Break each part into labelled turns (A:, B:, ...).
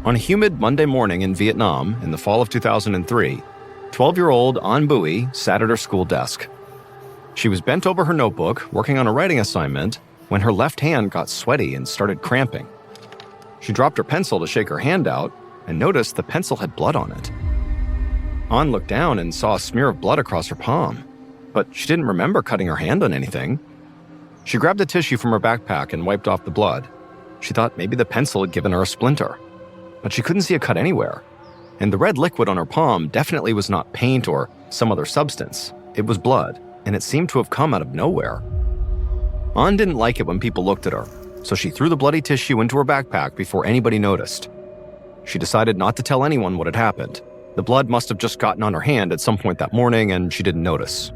A: On a humid Monday morning in Vietnam in the fall of 2003, 12-year-old An Bui sat at her school desk. She was bent over her notebook, working on a writing assignment, when her left hand got sweaty and started cramping. She dropped her pencil to shake her hand out and noticed the pencil had blood on it. An looked down and saw a smear of blood across her palm, but she didn't remember cutting her hand on anything. She grabbed a tissue from her backpack and wiped off the blood. She thought maybe the pencil had given her a splinter, but she couldn't see a cut anywhere. And the red liquid on her palm definitely was not paint or some other substance. It was blood, and it seemed to have come out of nowhere. An didn't like it when people looked at her, so she threw the bloody tissue into her backpack before anybody noticed. She decided not to tell anyone what had happened. The blood must have just gotten on her hand at some point that morning, and she didn't notice.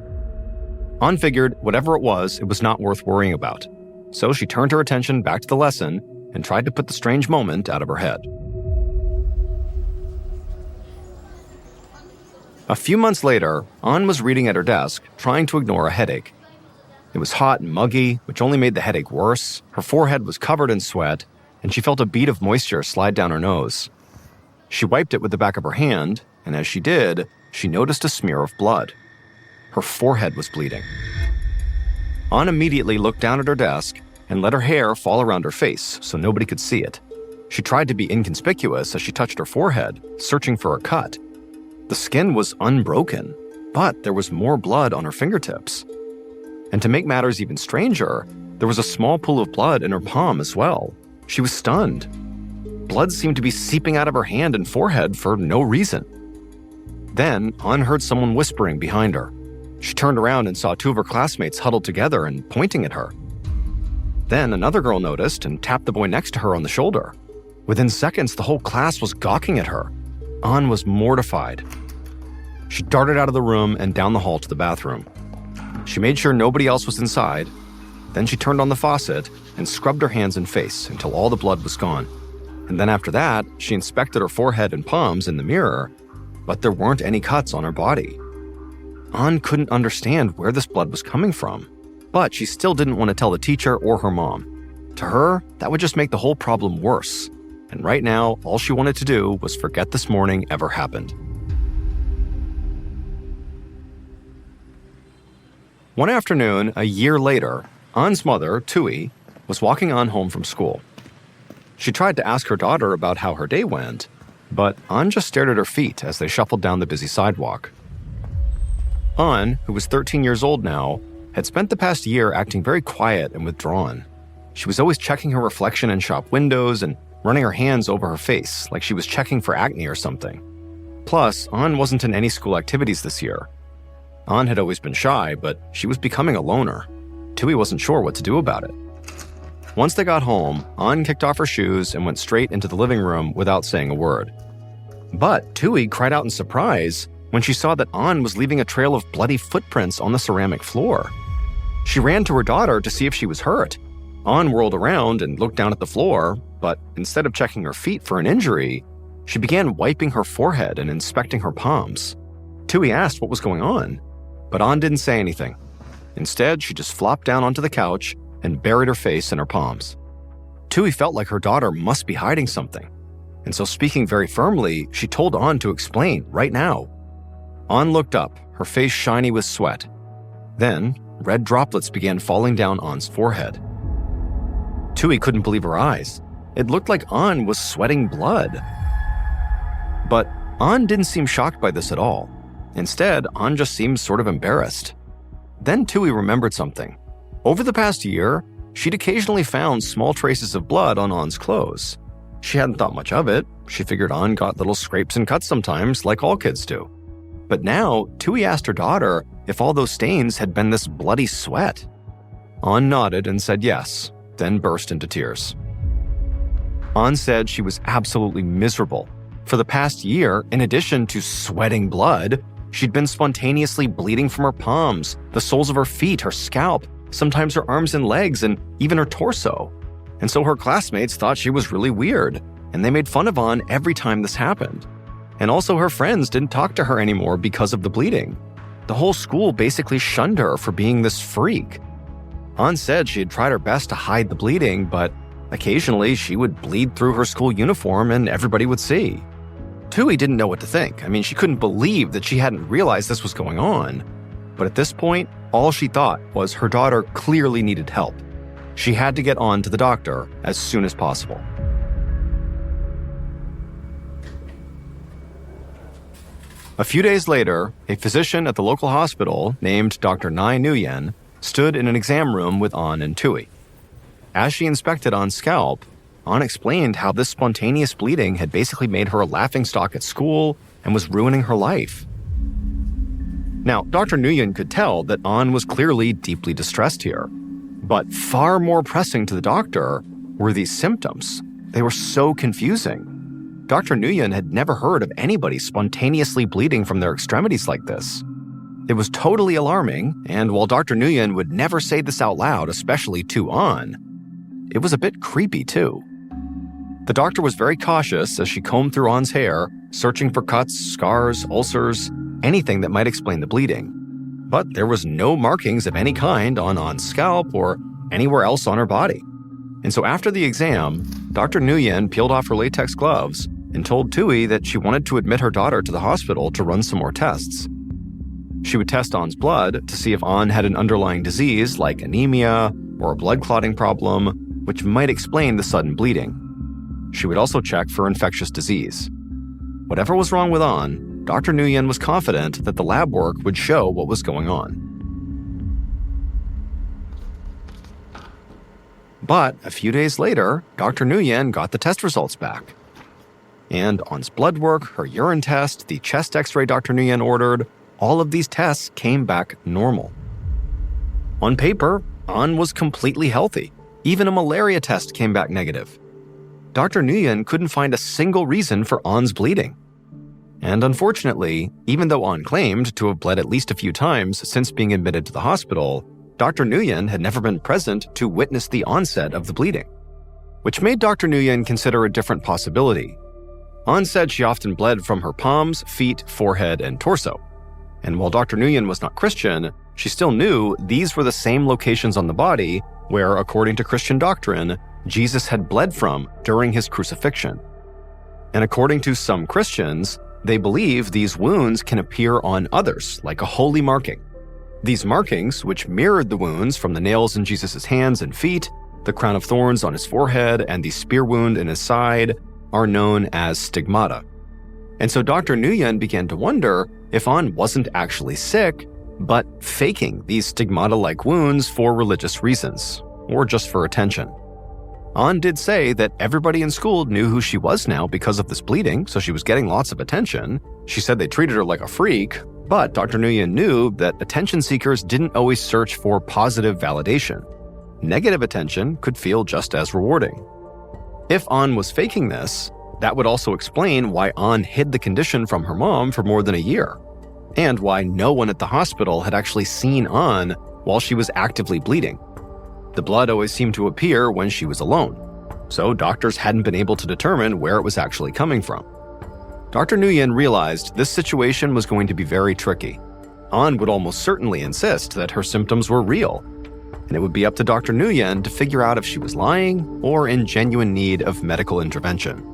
A: An figured whatever it was not worth worrying about. So she turned her attention back to the lesson and tried to put the strange moment out of her head. A few months later, An was reading at her desk, trying to ignore a headache. It was hot and muggy, which only made the headache worse. Her forehead was covered in sweat, and she felt a bead of moisture slide down her nose. She wiped it with the back of her hand, and as she did, she noticed a smear of blood. Her forehead was bleeding. An immediately looked down at her desk and let her hair fall around her face so nobody could see it. She tried to be inconspicuous as she touched her forehead, searching for a cut. The skin was unbroken, but there was more blood on her fingertips. And to make matters even stranger, there was a small pool of blood in her palm as well. She was stunned. Blood seemed to be seeping out of her hand and forehead for no reason. Then, An heard someone whispering behind her. She turned around and saw two of her classmates huddled together and pointing at her. Then another girl noticed and tapped the boy next to her on the shoulder. Within seconds, the whole class was gawking at her. An was mortified. She darted out of the room and down the hall to the bathroom. She made sure nobody else was inside. Then she turned on the faucet and scrubbed her hands and face until all the blood was gone. And then after that, she inspected her forehead and palms in the mirror, but there weren't any cuts on her body. An couldn't understand where this blood was coming from, but she still didn't want to tell the teacher or her mom. To her, that would just make the whole problem worse. And right now, all she wanted to do was forget this morning ever happened. One afternoon, a year later, An's mother, Tui, was walking An home from school. She tried to ask her daughter about how her day went, but An just stared at her feet as they shuffled down the busy sidewalk. An, who was 13 years old now, had spent the past year acting very quiet and withdrawn. She was always checking her reflection in shop windows and running her hands over her face like she was checking for acne or something. Plus, An wasn't in any school activities this year. An had always been shy, but she was becoming a loner. Tui wasn't sure what to do about it. Once they got home, An kicked off her shoes and went straight into the living room without saying a word. But Tui cried out in surprise when she saw that An was leaving a trail of bloody footprints on the ceramic floor. She ran to her daughter to see if she was hurt. An whirled around and looked down at the floor, but instead of checking her feet for an injury, she began wiping her forehead and inspecting her palms. Tui asked what was going on, but An didn't say anything. Instead, she just flopped down onto the couch and buried her face in her palms. Tui felt like her daughter must be hiding something, and so speaking very firmly, she told An to explain right now. An looked up, her face shiny with sweat. Then, red droplets began falling down An's forehead. Tui couldn't believe her eyes. It looked like An was sweating blood. But An didn't seem shocked by this at all. Instead, An just seemed sort of embarrassed. Then Tui remembered something. Over the past year, she'd occasionally found small traces of blood on An's clothes. She hadn't thought much of it. She figured An got little scrapes and cuts sometimes, like all kids do. But now, Tui asked her daughter if all those stains had been this bloody sweat. An nodded and said yes, then burst into tears. An said she was absolutely miserable. For the past year, in addition to sweating blood, she'd been spontaneously bleeding from her palms, the soles of her feet, her scalp, sometimes her arms and legs, and even her torso. And so her classmates thought she was really weird, and they made fun of An every time this happened. And also her friends didn't talk to her anymore because of the bleeding. The whole school basically shunned her for being this freak. An said she had tried her best to hide the bleeding, but Occasionally, she would bleed through her school uniform and everybody would see. Tui didn't know what to think. She couldn't believe that she hadn't realized this was going on. But at this point, all she thought was her daughter clearly needed help. She had to get on to the doctor as soon as possible. A few days later, a physician at the local hospital named Dr. Nai Nguyen stood in an exam room with An and Tui. As she inspected An's scalp, An explained how this spontaneous bleeding had basically made her a laughingstock at school and was ruining her life. Now, Dr. Nguyen could tell that An was clearly deeply distressed here. But far more pressing to the doctor were these symptoms. They were so confusing. Dr. Nguyen had never heard of anybody spontaneously bleeding from their extremities like this. It was totally alarming, and while Dr. Nguyen would never say this out loud, especially to An, it was a bit creepy too. The doctor was very cautious as she combed through An's hair, searching for cuts, scars, ulcers, anything that might explain the bleeding. But there was no markings of any kind on An's scalp or anywhere else on her body. And so after the exam, Dr. Nguyen peeled off her latex gloves and told Tui that she wanted to admit her daughter to the hospital to run some more tests. She would test An's blood to see if An had an underlying disease like anemia or a blood clotting problem, which might explain the sudden bleeding. She would also check for infectious disease. Whatever was wrong with An, Dr. Nguyen was confident that the lab work would show what was going on. But a few days later, Dr. Nguyen got the test results back. And An's blood work, her urine test, the chest x-ray Dr. Nguyen ordered, all of these tests came back normal. On paper, An was completely healthy. Even a malaria test came back negative. Dr. Nguyen couldn't find a single reason for An's bleeding. And unfortunately, even though An claimed to have bled at least a few times since being admitted to the hospital, Dr. Nguyen had never been present to witness the onset of the bleeding, which made Dr. Nguyen consider a different possibility. An said she often bled from her palms, feet, forehead, and torso. And while Dr. Nguyen was not Christian, she still knew these were the same locations on the body where, according to Christian doctrine, Jesus had bled from during his crucifixion. And according to some Christians, they believe these wounds can appear on others, like a holy marking. These markings, which mirrored the wounds from the nails in Jesus' hands and feet, the crown of thorns on his forehead, and the spear wound in his side, are known as stigmata. And so Dr. Nguyen began to wonder if An wasn't actually sick, but faking these stigmata-like wounds for religious reasons, or just for attention. An did say that everybody in school knew who she was now because of this bleeding, so she was getting lots of attention. She said they treated her like a freak, but Dr. Nguyen knew that attention seekers didn't always search for positive validation. Negative attention could feel just as rewarding. If An was faking this, that would also explain why An hid the condition from her mom for more than a year, and why no one at the hospital had actually seen An while she was actively bleeding. The blood always seemed to appear when she was alone, so doctors hadn't been able to determine where it was actually coming from. Dr. Nguyen realized this situation was going to be very tricky. An would almost certainly insist that her symptoms were real, and it would be up to Dr. Nguyen to figure out if she was lying or in genuine need of medical intervention.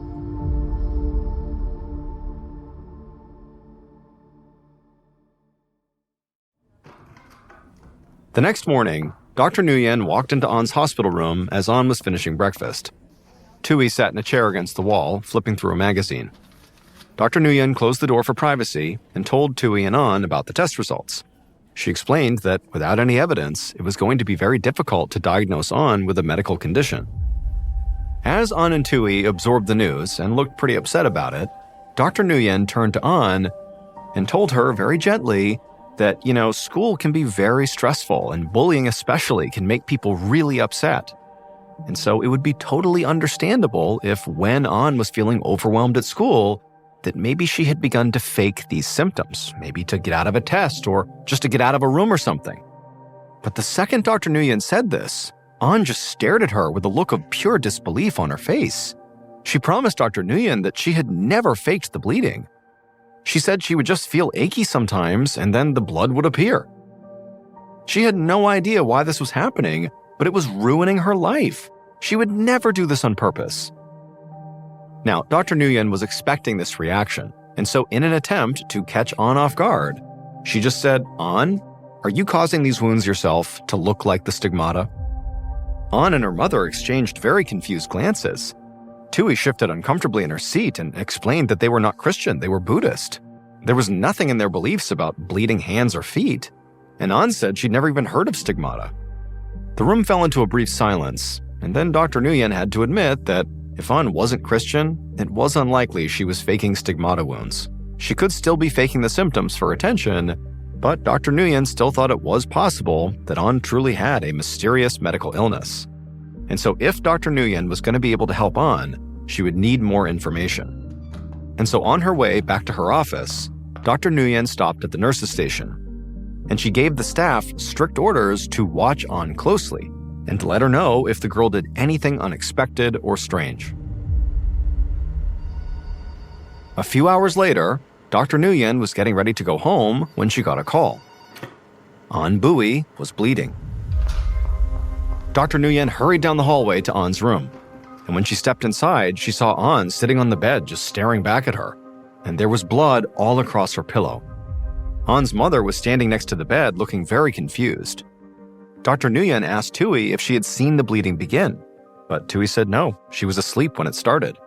A: The next morning, Dr. Nguyen walked into An's hospital room as An was finishing breakfast. Tui sat in a chair against the wall, flipping through a magazine. Dr. Nguyen closed the door for privacy and told Tui and An about the test results. She explained that without any evidence, it was going to be very difficult to diagnose An with a medical condition. As An and Tui absorbed the news and looked pretty upset about it, Dr. Nguyen turned to An and told her very gently that, school can be very stressful and bullying especially can make people really upset. And so it would be totally understandable if when An was feeling overwhelmed at school, that maybe she had begun to fake these symptoms, maybe to get out of a test or just to get out of a room or something. But the second Dr. Nguyen said this, An just stared at her with a look of pure disbelief on her face. She promised Dr. Nguyen that she had never faked the bleeding. She said she would just feel achy sometimes and then the blood would appear. She had no idea why this was happening, but it was ruining her life. She would never do this on purpose. Now, Dr. Nguyen was expecting this reaction, and so in an attempt to catch An off guard, she just said, "An, are you causing these wounds yourself to look like the stigmata?" An and her mother exchanged very confused glances. Tui shifted uncomfortably in her seat and explained that they were not Christian, they were Buddhist. There was nothing in their beliefs about bleeding hands or feet, and An said she'd never even heard of stigmata. The room fell into a brief silence, and then Dr. Nguyen had to admit that if An wasn't Christian, it was unlikely she was faking stigmata wounds. She could still be faking the symptoms for attention, but Dr. Nguyen still thought it was possible that An truly had a mysterious medical illness. And so if Dr. Nguyen was going to be able to help An, she would need more information. And so on her way back to her office, Dr. Nguyen stopped at the nurse's station, and she gave the staff strict orders to watch An closely and to let her know if the girl did anything unexpected or strange. A few hours later, Dr. Nguyen was getting ready to go home when she got a call. An Bui was bleeding. Dr. Nguyen hurried down the hallway to An's room, and when she stepped inside, she saw An sitting on the bed just staring back at her, and there was blood all across her pillow. An's mother was standing next to the bed looking very confused. Dr. Nguyen asked Tui if she had seen the bleeding begin, but Tui said no, she was asleep when it started.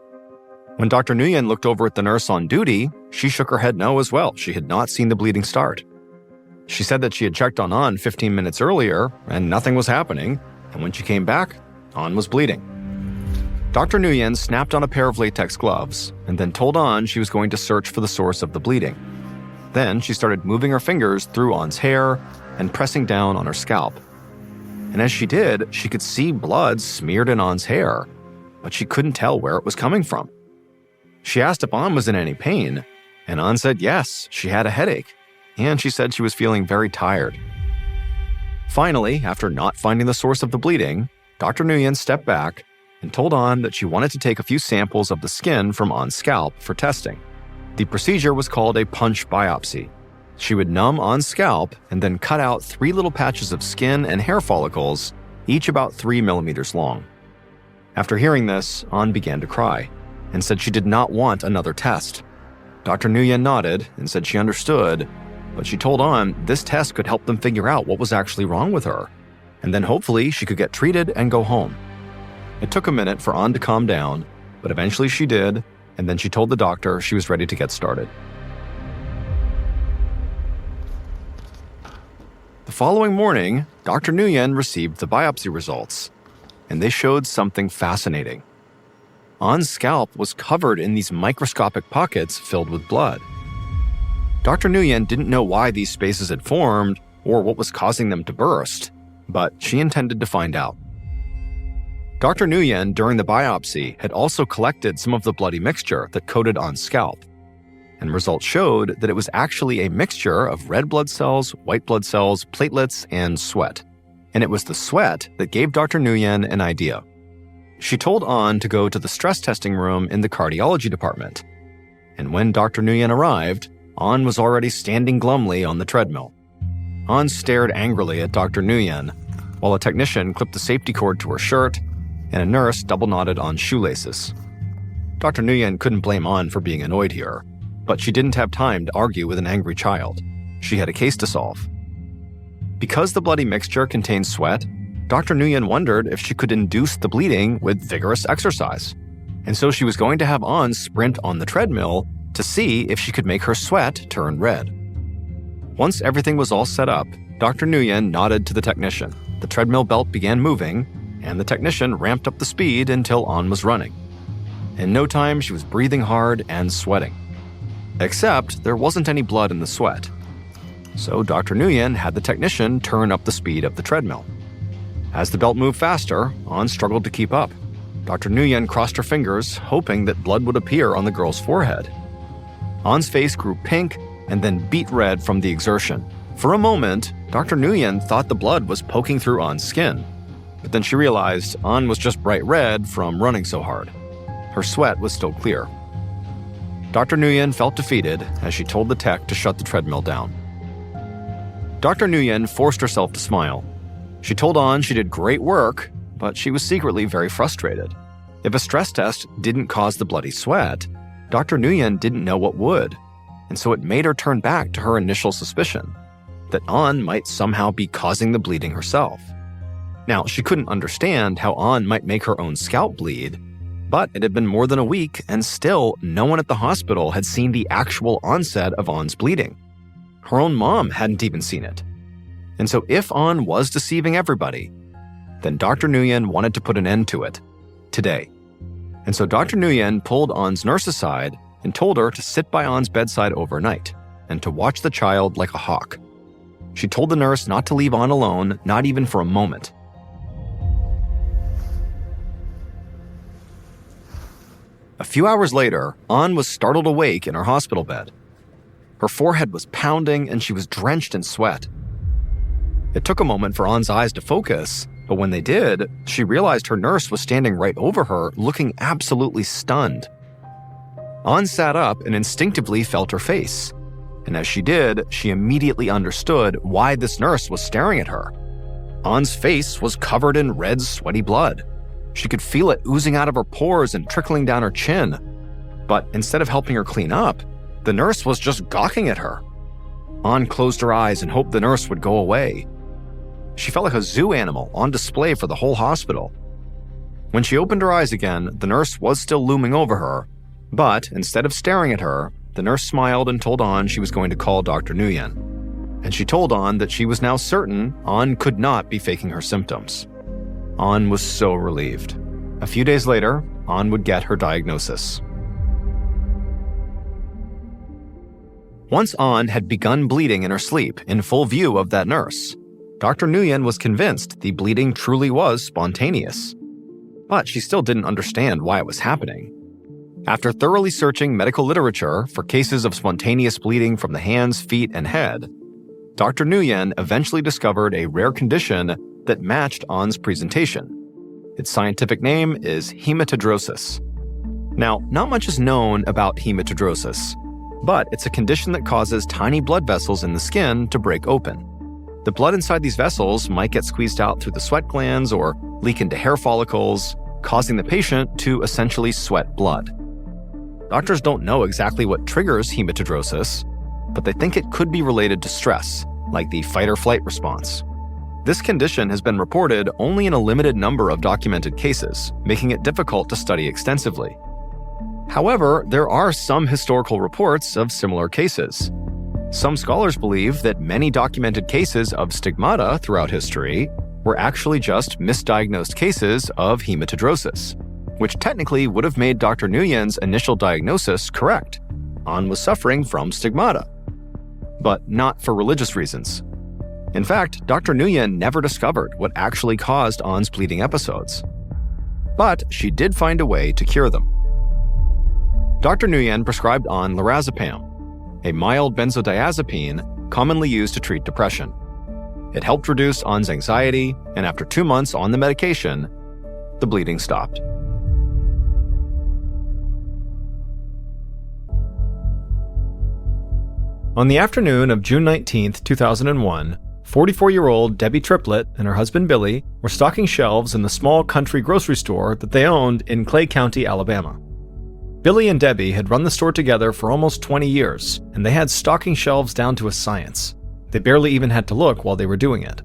A: When Dr. Nguyen looked over at the nurse on duty, she shook her head no as well. She had not seen the bleeding start. She said that she had checked on An 15 minutes earlier and nothing was happening, and when she came back, An was bleeding. Dr. Nguyen snapped on a pair of latex gloves and then told An she was going to search for the source of the bleeding. Then she started moving her fingers through An's hair and pressing down on her scalp. And as she did, she could see blood smeared in An's hair, but she couldn't tell where it was coming from. She asked if An was in any pain, and An said yes, she had a headache, and she said she was feeling very tired. Finally, after not finding the source of the bleeding, Dr. Nguyen stepped back and told An that she wanted to take a few samples of the skin from An's scalp for testing. The procedure was called a punch biopsy. She would numb An's scalp and then cut out 3 little patches of skin and hair follicles, each about 3 millimeters long. After hearing this, An began to cry and said she did not want another test. Dr. Nguyen nodded and said she understood, but she told An this test could help them figure out what was actually wrong with her, and then hopefully she could get treated and go home. It took a minute for An to calm down, but eventually she did, and then she told the doctor she was ready to get started. The following morning, Dr. Nguyen received the biopsy results, and they showed something fascinating. An's scalp was covered in these microscopic pockets filled with blood. Dr. Nguyen didn't know why these spaces had formed or what was causing them to burst, but she intended to find out. Dr. Nguyen, during the biopsy, had also collected some of the bloody mixture that coated An's scalp, and results showed that it was actually a mixture of red blood cells, white blood cells, platelets, and sweat. And it was the sweat that gave Dr. Nguyen an idea. She told An to go to the stress testing room in the cardiology department. And when Dr. Nguyen arrived, An was already standing glumly on the treadmill. An stared angrily at Dr. Nguyen, while a technician clipped the safety cord to her shirt, and a nurse double-knotted An's shoelaces. Dr. Nguyen couldn't blame An for being annoyed here, but she didn't have time to argue with an angry child. She had a case to solve. Because the bloody mixture contained sweat, Dr. Nguyen wondered if she could induce the bleeding with vigorous exercise. And so she was going to have An sprint on the treadmill to see if she could make her sweat turn red. Once everything was all set up, Dr. Nguyen nodded to the technician. The treadmill belt began moving, and the technician ramped up the speed until An was running. In no time, she was breathing hard and sweating. Except there wasn't any blood in the sweat. So Dr. Nguyen had the technician turn up the speed of the treadmill. As the belt moved faster, An struggled to keep up. Dr. Nguyen crossed her fingers, hoping that blood would appear on the girl's forehead. An's face grew pink and then beet red from the exertion. For a moment, Dr. Nguyen thought the blood was poking through An's skin, but then she realized An was just bright red from running so hard. Her sweat was still clear. Dr. Nguyen felt defeated as she told the tech to shut the treadmill down. Dr. Nguyen forced herself to smile. She told An she did great work, but she was secretly very frustrated. If a stress test didn't cause the bloody sweat, Dr. Nguyen didn't know what would, and so it made her turn back to her initial suspicion that An might somehow be causing the bleeding herself. Now, she couldn't understand how An might make her own scalp bleed, but it had been more than a week, and still no one at the hospital had seen the actual onset of An's bleeding. Her own mom hadn't even seen it. And so if An was deceiving everybody, then Dr. Nguyen wanted to put an end to it, today. And so Dr. Nguyen pulled An's nurse aside and told her to sit by An's bedside overnight and to watch the child like a hawk. She told the nurse not to leave An alone, not even for a moment. A few hours later, An was startled awake in her hospital bed. Her forehead was pounding and she was drenched in sweat. It took a moment for An's eyes to focus, but when they did, she realized her nurse was standing right over her, looking absolutely stunned. An sat up and instinctively felt her face. And as she did, she immediately understood why this nurse was staring at her. An's face was covered in red, sweaty blood. She could feel it oozing out of her pores and trickling down her chin. But instead of helping her clean up, the nurse was just gawking at her. An closed her eyes and hoped the nurse would go away. She felt like a zoo animal on display for the whole hospital. When she opened her eyes again, the nurse was still looming over her, but instead of staring at her, the nurse smiled and told An she was going to call Dr. Nguyen. And she told An that she was now certain An could not be faking her symptoms. An was so relieved. A few days later, An would get her diagnosis. Once An had begun bleeding in her sleep in full view of that nurse, Dr. Nguyen was convinced the bleeding truly was spontaneous. But she still didn't understand why it was happening. After thoroughly searching medical literature for cases of spontaneous bleeding from the hands, feet, and head, Dr. Nguyen eventually discovered a rare condition that matched An's presentation. Its scientific name is hematidrosis. Now, not much is known about hematidrosis, but it's a condition that causes tiny blood vessels in the skin to break open. The blood inside these vessels might get squeezed out through the sweat glands or leak into hair follicles, causing the patient to essentially sweat blood. Doctors don't know exactly what triggers hematidrosis, but they think it could be related to stress, like the fight-or-flight response. This condition has been reported only in a limited number of documented cases, making it difficult to study extensively. However, there are some historical reports of similar cases. Some scholars believe that many documented cases of stigmata throughout history were actually just misdiagnosed cases of hematidrosis, which technically would have made Dr. Nguyen's initial diagnosis correct. An was suffering from stigmata, but not for religious reasons. In fact, Dr. Nguyen never discovered what actually caused An's bleeding episodes. But she did find a way to cure them. Dr. Nguyen prescribed An lorazepam, a mild benzodiazepine commonly used to treat depression. It helped reduce An's anxiety, and after 2 months on the medication, the bleeding stopped. On the afternoon of June 19, 2001, 44-year-old Debbie Triplett and her husband Billy were stocking shelves in the small country grocery store that they owned in Clay County, Alabama. Billy and Debbie had run the store together for almost 20 years, and they had stocking shelves down to a science. They barely even had to look while they were doing it.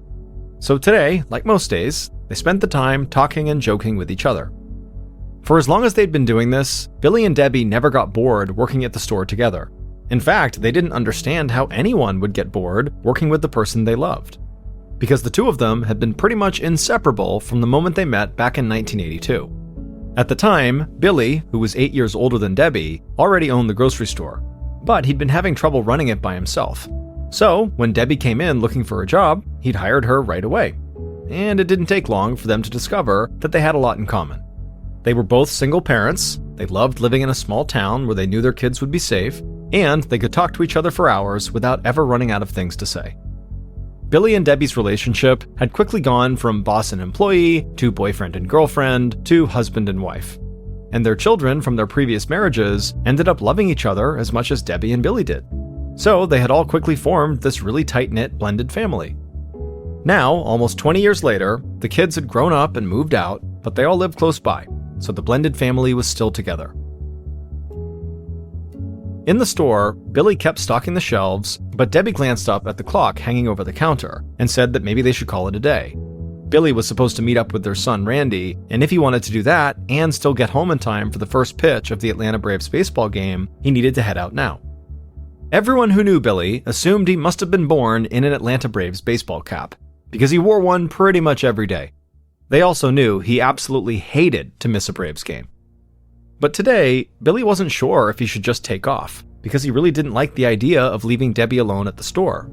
A: So today, like most days, they spent the time talking and joking with each other. For as long as they'd been doing this, Billy and Debbie never got bored working at the store together. In fact, they didn't understand how anyone would get bored working with the person they loved, because the two of them had been pretty much inseparable from the moment they met back in 1982. At the time, Billy, who was 8 years older than Debbie, already owned the grocery store, but he'd been having trouble running it by himself. So, when Debbie came in looking for a job, he'd hired her right away. And it didn't take long for them to discover that they had a lot in common. They were both single parents, they loved living in a small town where they knew their kids would be safe, and they could talk to each other for hours without ever running out of things to say. Billy and Debbie's relationship had quickly gone from boss and employee to boyfriend and girlfriend to husband and wife. And their children from their previous marriages ended up loving each other as much as Debbie and Billy did. So they had all quickly formed this really tight-knit blended family. Now, almost 20 years later, the kids had grown up and moved out, but they all lived close by, so the blended family was still together. In the store, Billy kept stocking the shelves, but Debbie glanced up at the clock hanging over the counter and said that maybe they should call it a day. Billy was supposed to meet up with their son Randy, and if he wanted to do that and still get home in time for the first pitch of the Atlanta Braves baseball game, he needed to head out now. Everyone who knew Billy assumed he must have been born in an Atlanta Braves baseball cap, because he wore one pretty much every day. They also knew he absolutely hated to miss a Braves game. But today, Billy wasn't sure if he should just take off, because he really didn't like the idea of leaving Debbie alone at the store.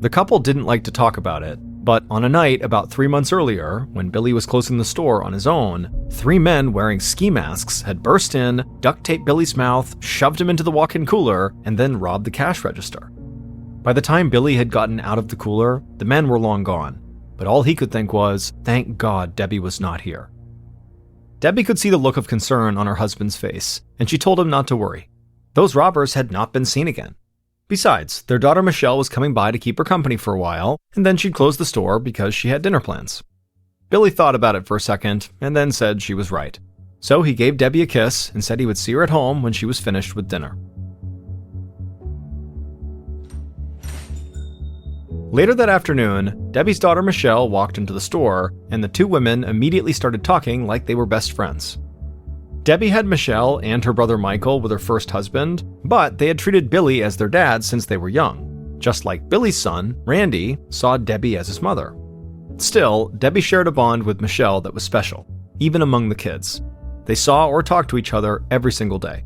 A: The couple didn't like to talk about it, but on a night about 3 months earlier, when Billy was closing the store on his own, 3 men wearing ski masks had burst in, duct-taped Billy's mouth, shoved him into the walk-in cooler, and then robbed the cash register. By the time Billy had gotten out of the cooler, the men were long gone, but all he could think was, thank God Debbie was not here. Debbie could see the look of concern on her husband's face, and she told him not to worry. Those robbers had not been seen again. Besides, their daughter Michelle was coming by to keep her company for a while, and then she'd close the store because she had dinner plans. Billy thought about it for a second, and then said she was right. So he gave Debbie a kiss and said he would see her at home when she was finished with dinner. Later that afternoon, Debbie's daughter Michelle walked into the store, and the 2 women immediately started talking like they were best friends. Debbie had Michelle and her brother Michael with her first husband, but they had treated Billy as their dad since they were young, just like Billy's son, Randy, saw Debbie as his mother. Still, Debbie shared a bond with Michelle that was special, even among the kids. They saw or talked to each other every single day.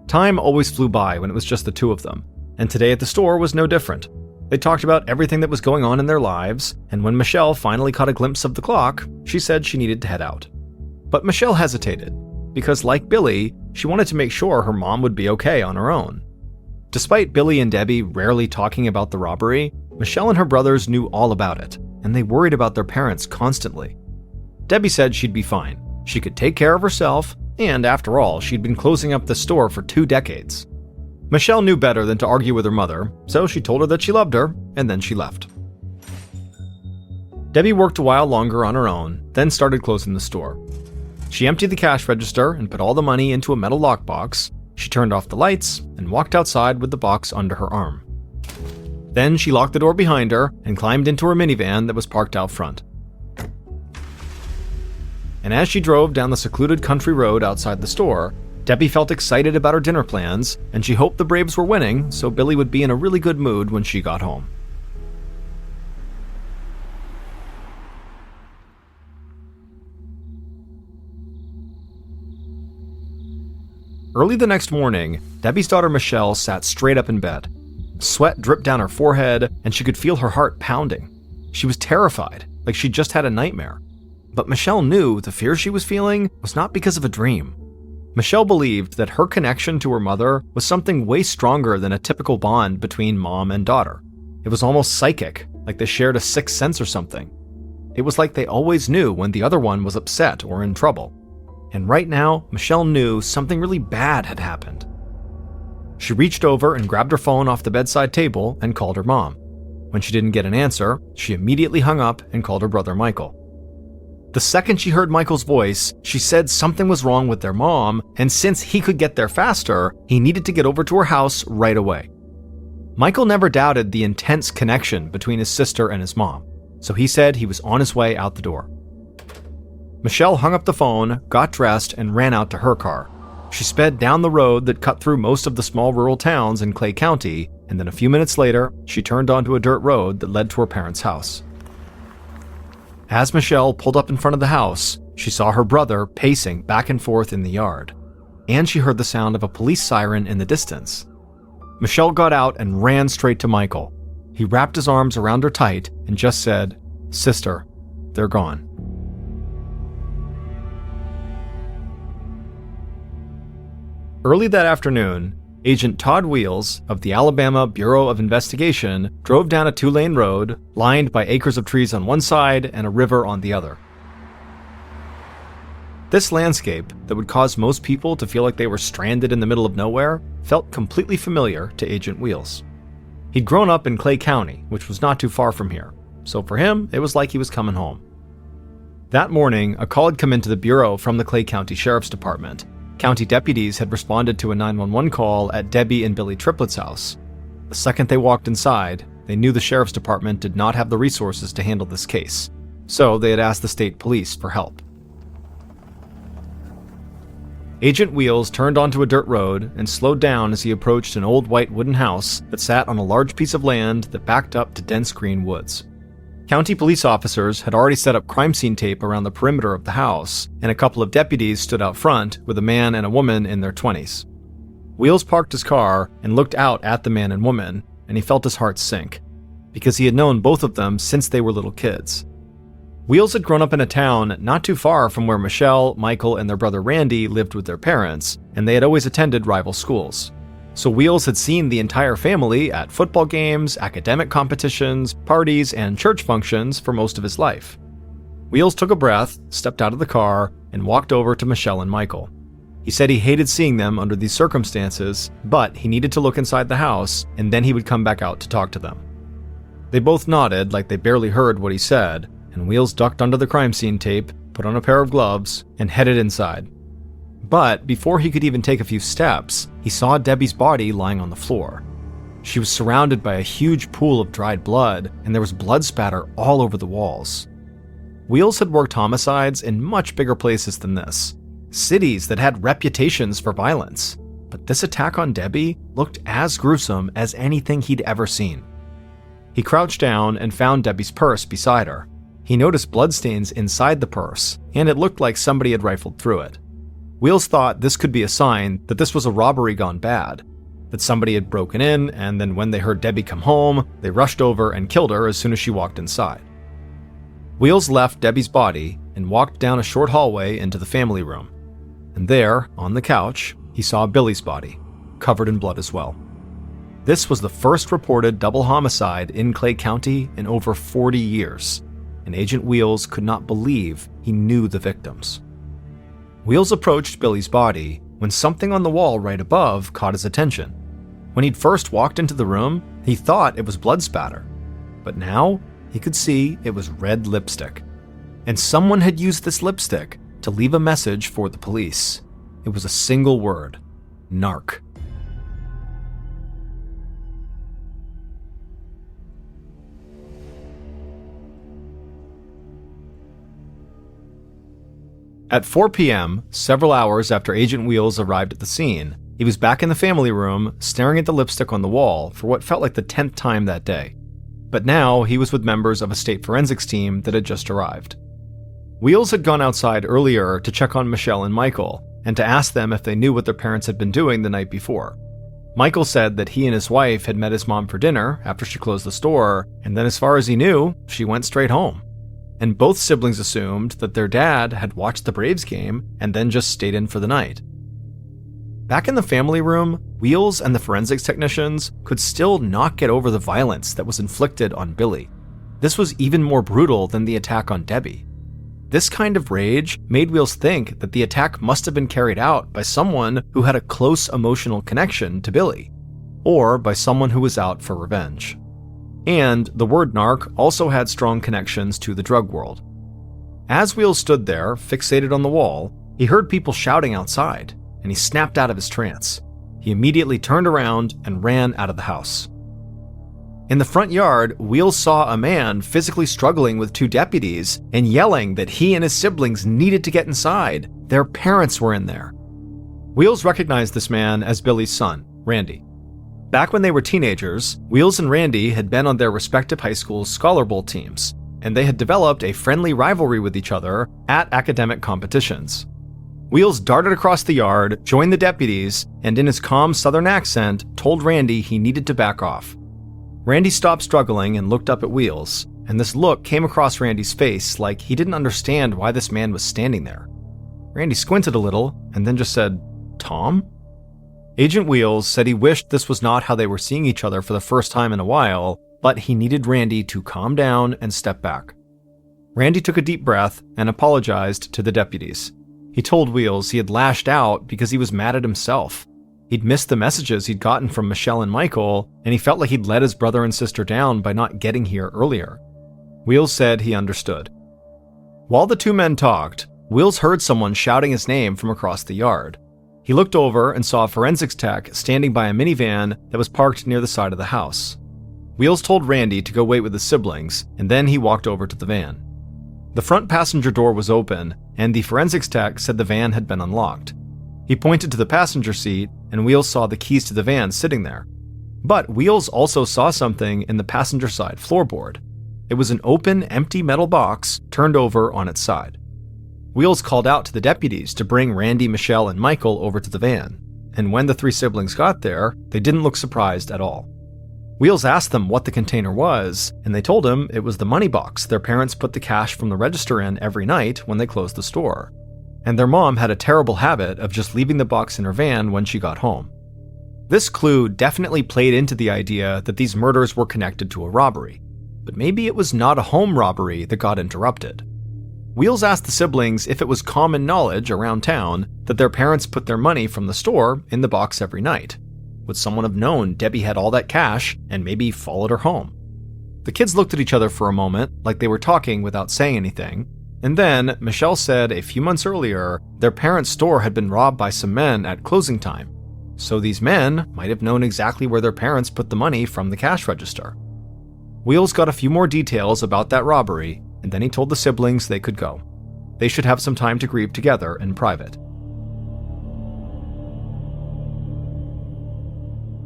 A: Time always flew by when it was just the 2 of them, and today at the store was no different. They talked about everything that was going on in their lives, and when Michelle finally caught a glimpse of the clock, she said she needed to head out. But Michelle hesitated, because like Billy, she wanted to make sure her mom would be okay on her own. Despite Billy and Debbie rarely talking about the robbery, Michelle and her brothers knew all about it, and they worried about their parents constantly. Debbie said she'd be fine. She could take care of herself, and after all, she'd been closing up the store for 2 decades. Michelle knew better than to argue with her mother, so she told her that she loved her, and then she left. Debbie worked a while longer on her own, then started closing the store. She emptied the cash register and put all the money into a metal lockbox. She turned off the lights and walked outside with the box under her arm. Then she locked the door behind her and climbed into her minivan that was parked out front. And as she drove down the secluded country road outside the store, Debbie felt excited about her dinner plans, and she hoped the Braves were winning so Billy would be in a really good mood when she got home. Early the next morning, Debbie's daughter Michelle sat straight up in bed. Sweat dripped down her forehead, and she could feel her heart pounding. She was terrified, like she'd just had a nightmare. But Michelle knew the fear she was feeling was not because of a dream. Michelle believed that her connection to her mother was something way stronger than a typical bond between mom and daughter. It was almost psychic, like they shared a sixth sense or something. It was like they always knew when the other one was upset or in trouble. And right now, Michelle knew something really bad had happened. She reached over and grabbed her phone off the bedside table and called her mom. When she didn't get an answer, she immediately hung up and called her brother Michael. The second she heard Michael's voice, she said something was wrong with their mom, and since he could get there faster, he needed to get over to her house right away. Michael never doubted the intense connection between his sister and his mom, so he said he was on his way out the door. Michelle hung up the phone, got dressed, and ran out to her car. She sped down the road that cut through most of the small rural towns in Clay County, and then a few minutes later, she turned onto a dirt road that led to her parents' house. As Michelle pulled up in front of the house, she saw her brother pacing back and forth in the yard, and she heard the sound of a police siren in the distance. Michelle got out and ran straight to Michael. He wrapped his arms around her tight and just said, "Sister, they're gone." Early that afternoon, Agent Todd Wheels of the Alabama Bureau of Investigation drove down a 2-lane road lined by acres of trees on one side and a river on the other. This landscape, that would cause most people to feel like they were stranded in the middle of nowhere, felt completely familiar to Agent Wheels. He'd grown up in Clay County, which was not too far from here, so for him, it was like he was coming home. That morning, a call had come into the bureau from the Clay County Sheriff's Department. County deputies had responded to a 911 call at Debbie and Billy Triplett's house. The second they walked inside, they knew the Sheriff's Department did not have the resources to handle this case, so they had asked the state police for help. Agent Wheels turned onto a dirt road and slowed down as he approached an old white wooden house that sat on a large piece of land that backed up to dense green woods. County police officers had already set up crime scene tape around the perimeter of the house, and a couple of deputies stood out front with a man and a woman in their 20s. Wheels parked his car and looked out at the man and woman, and he felt his heart sink, because he had known both of them since they were little kids. Wheels had grown up in a town not too far from where Michelle, Michael, and their brother Randy lived with their parents, and they had always attended rival schools. So Wheels had seen the entire family at football games, academic competitions, parties, and church functions for most of his life. Wheels took a breath, stepped out of the car, and walked over to Michelle and Michael. He said he hated seeing them under these circumstances, but he needed to look inside the house, and then he would come back out to talk to them. They both nodded like they barely heard what he said, and Wheels ducked under the crime scene tape, put on a pair of gloves, and headed inside. But before he could even take a few steps, he saw Debbie's body lying on the floor. She was surrounded by a huge pool of dried blood, and there was blood spatter all over the walls. Wheels had worked homicides in much bigger places than this, cities that had reputations for violence, but this attack on Debbie looked as gruesome as anything he'd ever seen. He crouched down and found Debbie's purse beside her. He noticed bloodstains inside the purse, and it looked like somebody had rifled through it. Wheels thought this could be a sign that this was a robbery gone bad, that somebody had broken in, and then when they heard Debbie come home, they rushed over and killed her as soon as she walked inside. Wheels left Debbie's body and walked down a short hallway into the family room. And there, on the couch, he saw Billy's body, covered in blood as well. This was the first reported double homicide in Clay County in over 40 years, and Agent Wheels could not believe he knew the victims. Wheels approached Billy's body when something on the wall right above caught his attention. When he'd first walked into the room, he thought it was blood spatter, but now he could see it was red lipstick. And someone had used this lipstick to leave a message for the police. It was a single word: narc. At 4 p.m., several hours after Agent Wheels arrived at the scene, he was back in the family room, staring at the lipstick on the wall for what felt like the 10th time that day. But now he was with members of a state forensics team that had just arrived. Wheels had gone outside earlier to check on Michelle and Michael, and to ask them if they knew what their parents had been doing the night before. Michael said that he and his wife had met his mom for dinner after she closed the store, and then as far as he knew, she went straight home. And both siblings assumed that their dad had watched the Braves game and then just stayed in for the night. Back in the family room, Wheels and the forensics technicians could still not get over the violence that was inflicted on Billy. This was even more brutal than the attack on Debbie. This kind of rage made Wheels think that the attack must have been carried out by someone who had a close emotional connection to Billy, or by someone who was out for revenge. And the word narc also had strong connections to the drug world. As Wheels stood there, fixated on the wall, he heard people shouting outside, and he snapped out of his trance. He immediately turned around and ran out of the house. In the front yard, Wheels saw a man physically struggling with two deputies and yelling that he and his siblings needed to get inside. Their parents were in there. Wheels recognized this man as Billy's son, Randy. Back when they were teenagers, Wheels and Randy had been on their respective high school's Scholar Bowl teams, and they had developed a friendly rivalry with each other at academic competitions. Wheels darted across the yard, joined the deputies, and in his calm southern accent, told Randy he needed to back off. Randy stopped struggling and looked up at Wheels, and this look came across Randy's face like he didn't understand why this man was standing there. Randy squinted a little and then just said, "Tom?" Agent Wheels said he wished this was not how they were seeing each other for the first time in a while, but he needed Randy to calm down and step back. Randy took a deep breath and apologized to the deputies. He told Wheels he had lashed out because he was mad at himself. He'd missed the messages he'd gotten from Michelle and Michael, and he felt like he'd let his brother and sister down by not getting here earlier. Wheels said he understood. While the two men talked, Wheels heard someone shouting his name from across the yard. He looked over and saw a forensics tech standing by a minivan that was parked near the side of the house. Wheels told Randy to go wait with his siblings, and then he walked over to the van. The front passenger door was open, and the forensics tech said the van had been unlocked. He pointed to the passenger seat, and Wheels saw the keys to the van sitting there. But Wheels also saw something in the passenger side floorboard. It was an open, empty metal box turned over on its side. Wheels called out to the deputies to bring Randy, Michelle, and Michael over to the van, and when the three siblings got there, they didn't look surprised at all. Wheels asked them what the container was, and they told him it was the money box their parents put the cash from the register in every night when they closed the store. And their mom had a terrible habit of just leaving the box in her van when she got home. This clue definitely played into the idea that these murders were connected to a robbery, but maybe it was not a home robbery that got interrupted. Wheels asked the siblings if it was common knowledge around town that their parents put their money from the store in the box every night. Would someone have known Debbie had all that cash and maybe followed her home? The kids looked at each other for a moment, like they were talking without saying anything, and then Michelle said a few months earlier their parents' store had been robbed by some men at closing time, so these men might have known exactly where their parents put the money from the cash register. Wheels got a few more details about that robbery, and then he told the siblings they could go. They should have some time to grieve together in private.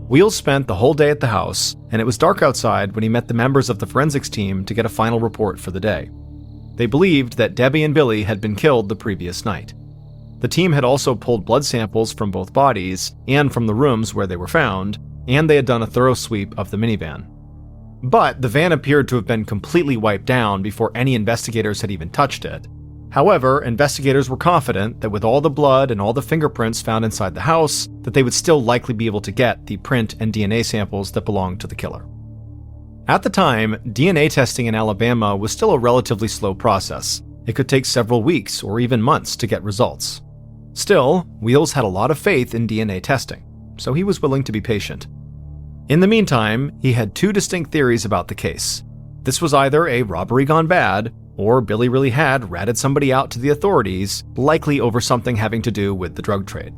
A: Wheels spent the whole day at the house, and it was dark outside when he met the members of the forensics team to get a final report for the day. They believed that Debbie and Billy had been killed the previous night. The team had also pulled blood samples from both bodies and from the rooms where they were found, and they had done a thorough sweep of the minivan. But the van appeared to have been completely wiped down before any investigators had even touched it. However, investigators were confident that with all the blood and all the fingerprints found inside the house, that they would still likely be able to get the print and DNA samples that belonged to the killer. At the time, DNA testing in Alabama was still a relatively slow process. It could take several weeks or even months to get results. Still, Wheels had a lot of faith in DNA testing, so he was willing to be patient. In the meantime, he had two distinct theories about the case. This was either a robbery gone bad, or Billy really had ratted somebody out to the authorities, likely over something having to do with the drug trade.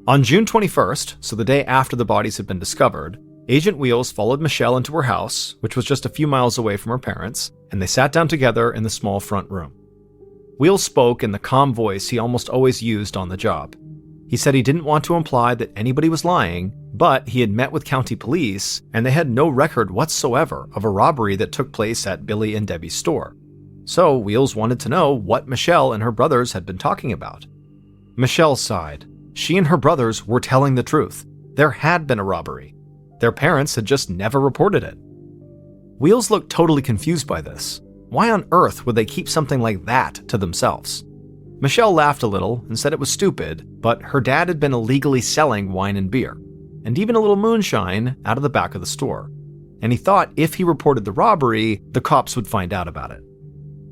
A: On June 21st, so the day after the bodies had been discovered, Agent Wheels followed Michelle into her house, which was just a few miles away from her parents, and they sat down together in the small front room. Wheels spoke in the calm voice he almost always used on the job. He said he didn't want to imply that anybody was lying, but he had met with county police, and they had no record whatsoever of a robbery that took place at Billy and Debbie's store. So Wheels wanted to know what Michelle and her brothers had been talking about. Michelle sighed. She and her brothers were telling the truth. There had been a robbery. Their parents had just never reported it. Wheels looked totally confused by this. Why on earth would they keep something like that to themselves? Michelle laughed a little and said it was stupid, but her dad had been illegally selling wine and beer, and even a little moonshine out of the back of the store. And he thought if he reported the robbery, the cops would find out about it.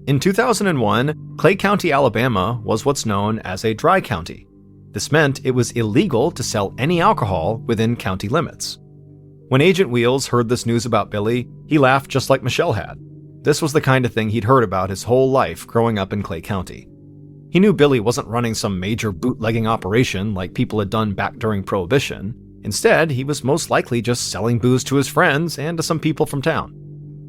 A: In 2001, Clay County, Alabama was what's known as a dry county. This meant it was illegal to sell any alcohol within county limits. When Agent Wheels heard this news about Billy, he laughed just like Michelle had. This was the kind of thing he'd heard about his whole life growing up in Clay County. He knew Billy wasn't running some major bootlegging operation like people had done back during Prohibition. Instead, he was most likely just selling booze to his friends and to some people from town.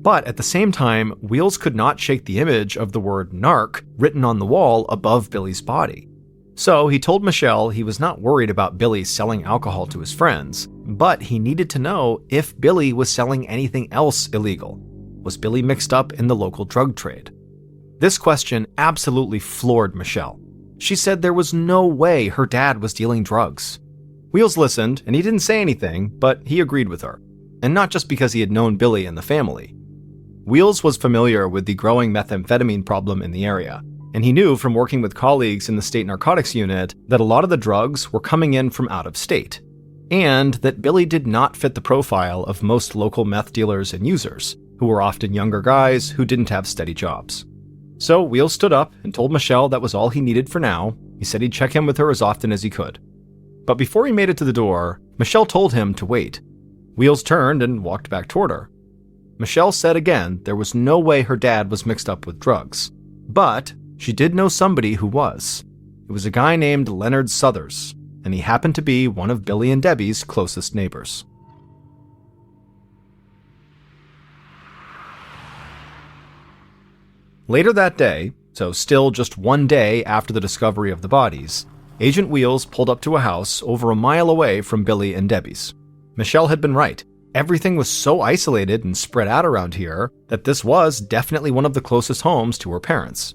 A: But at the same time, Wheels could not shake the image of the word narc written on the wall above Billy's body. So he told Michelle he was not worried about Billy selling alcohol to his friends, but he needed to know if Billy was selling anything else illegal. Was Billy mixed up in the local drug trade? This question absolutely floored Michelle. She said there was no way her dad was dealing drugs. Wheels listened, and he didn't say anything, but he agreed with her. And not just because he had known Billy and the family. Wheels was familiar with the growing methamphetamine problem in the area, and he knew from working with colleagues in the state narcotics unit that a lot of the drugs were coming in from out of state, and that Billy did not fit the profile of most local meth dealers and users, who were often younger guys who didn't have steady jobs. So Wheels stood up and told Michelle that was all he needed for now. He said he'd check in with her as often as he could. But before he made it to the door, Michelle told him to wait. Wheels turned and walked back toward her. Michelle said again there was no way her dad was mixed up with drugs. But she did know somebody who was. It was a guy named Leonard Southers, and he happened to be one of Billy and Debbie's closest neighbors. Later that day, so still just one day after the discovery of the bodies, Agent Wheels pulled up to a house over a mile away from Billy and Debbie's. Michelle had been right. Everything was so isolated and spread out around here that this was definitely one of the closest homes to her parents.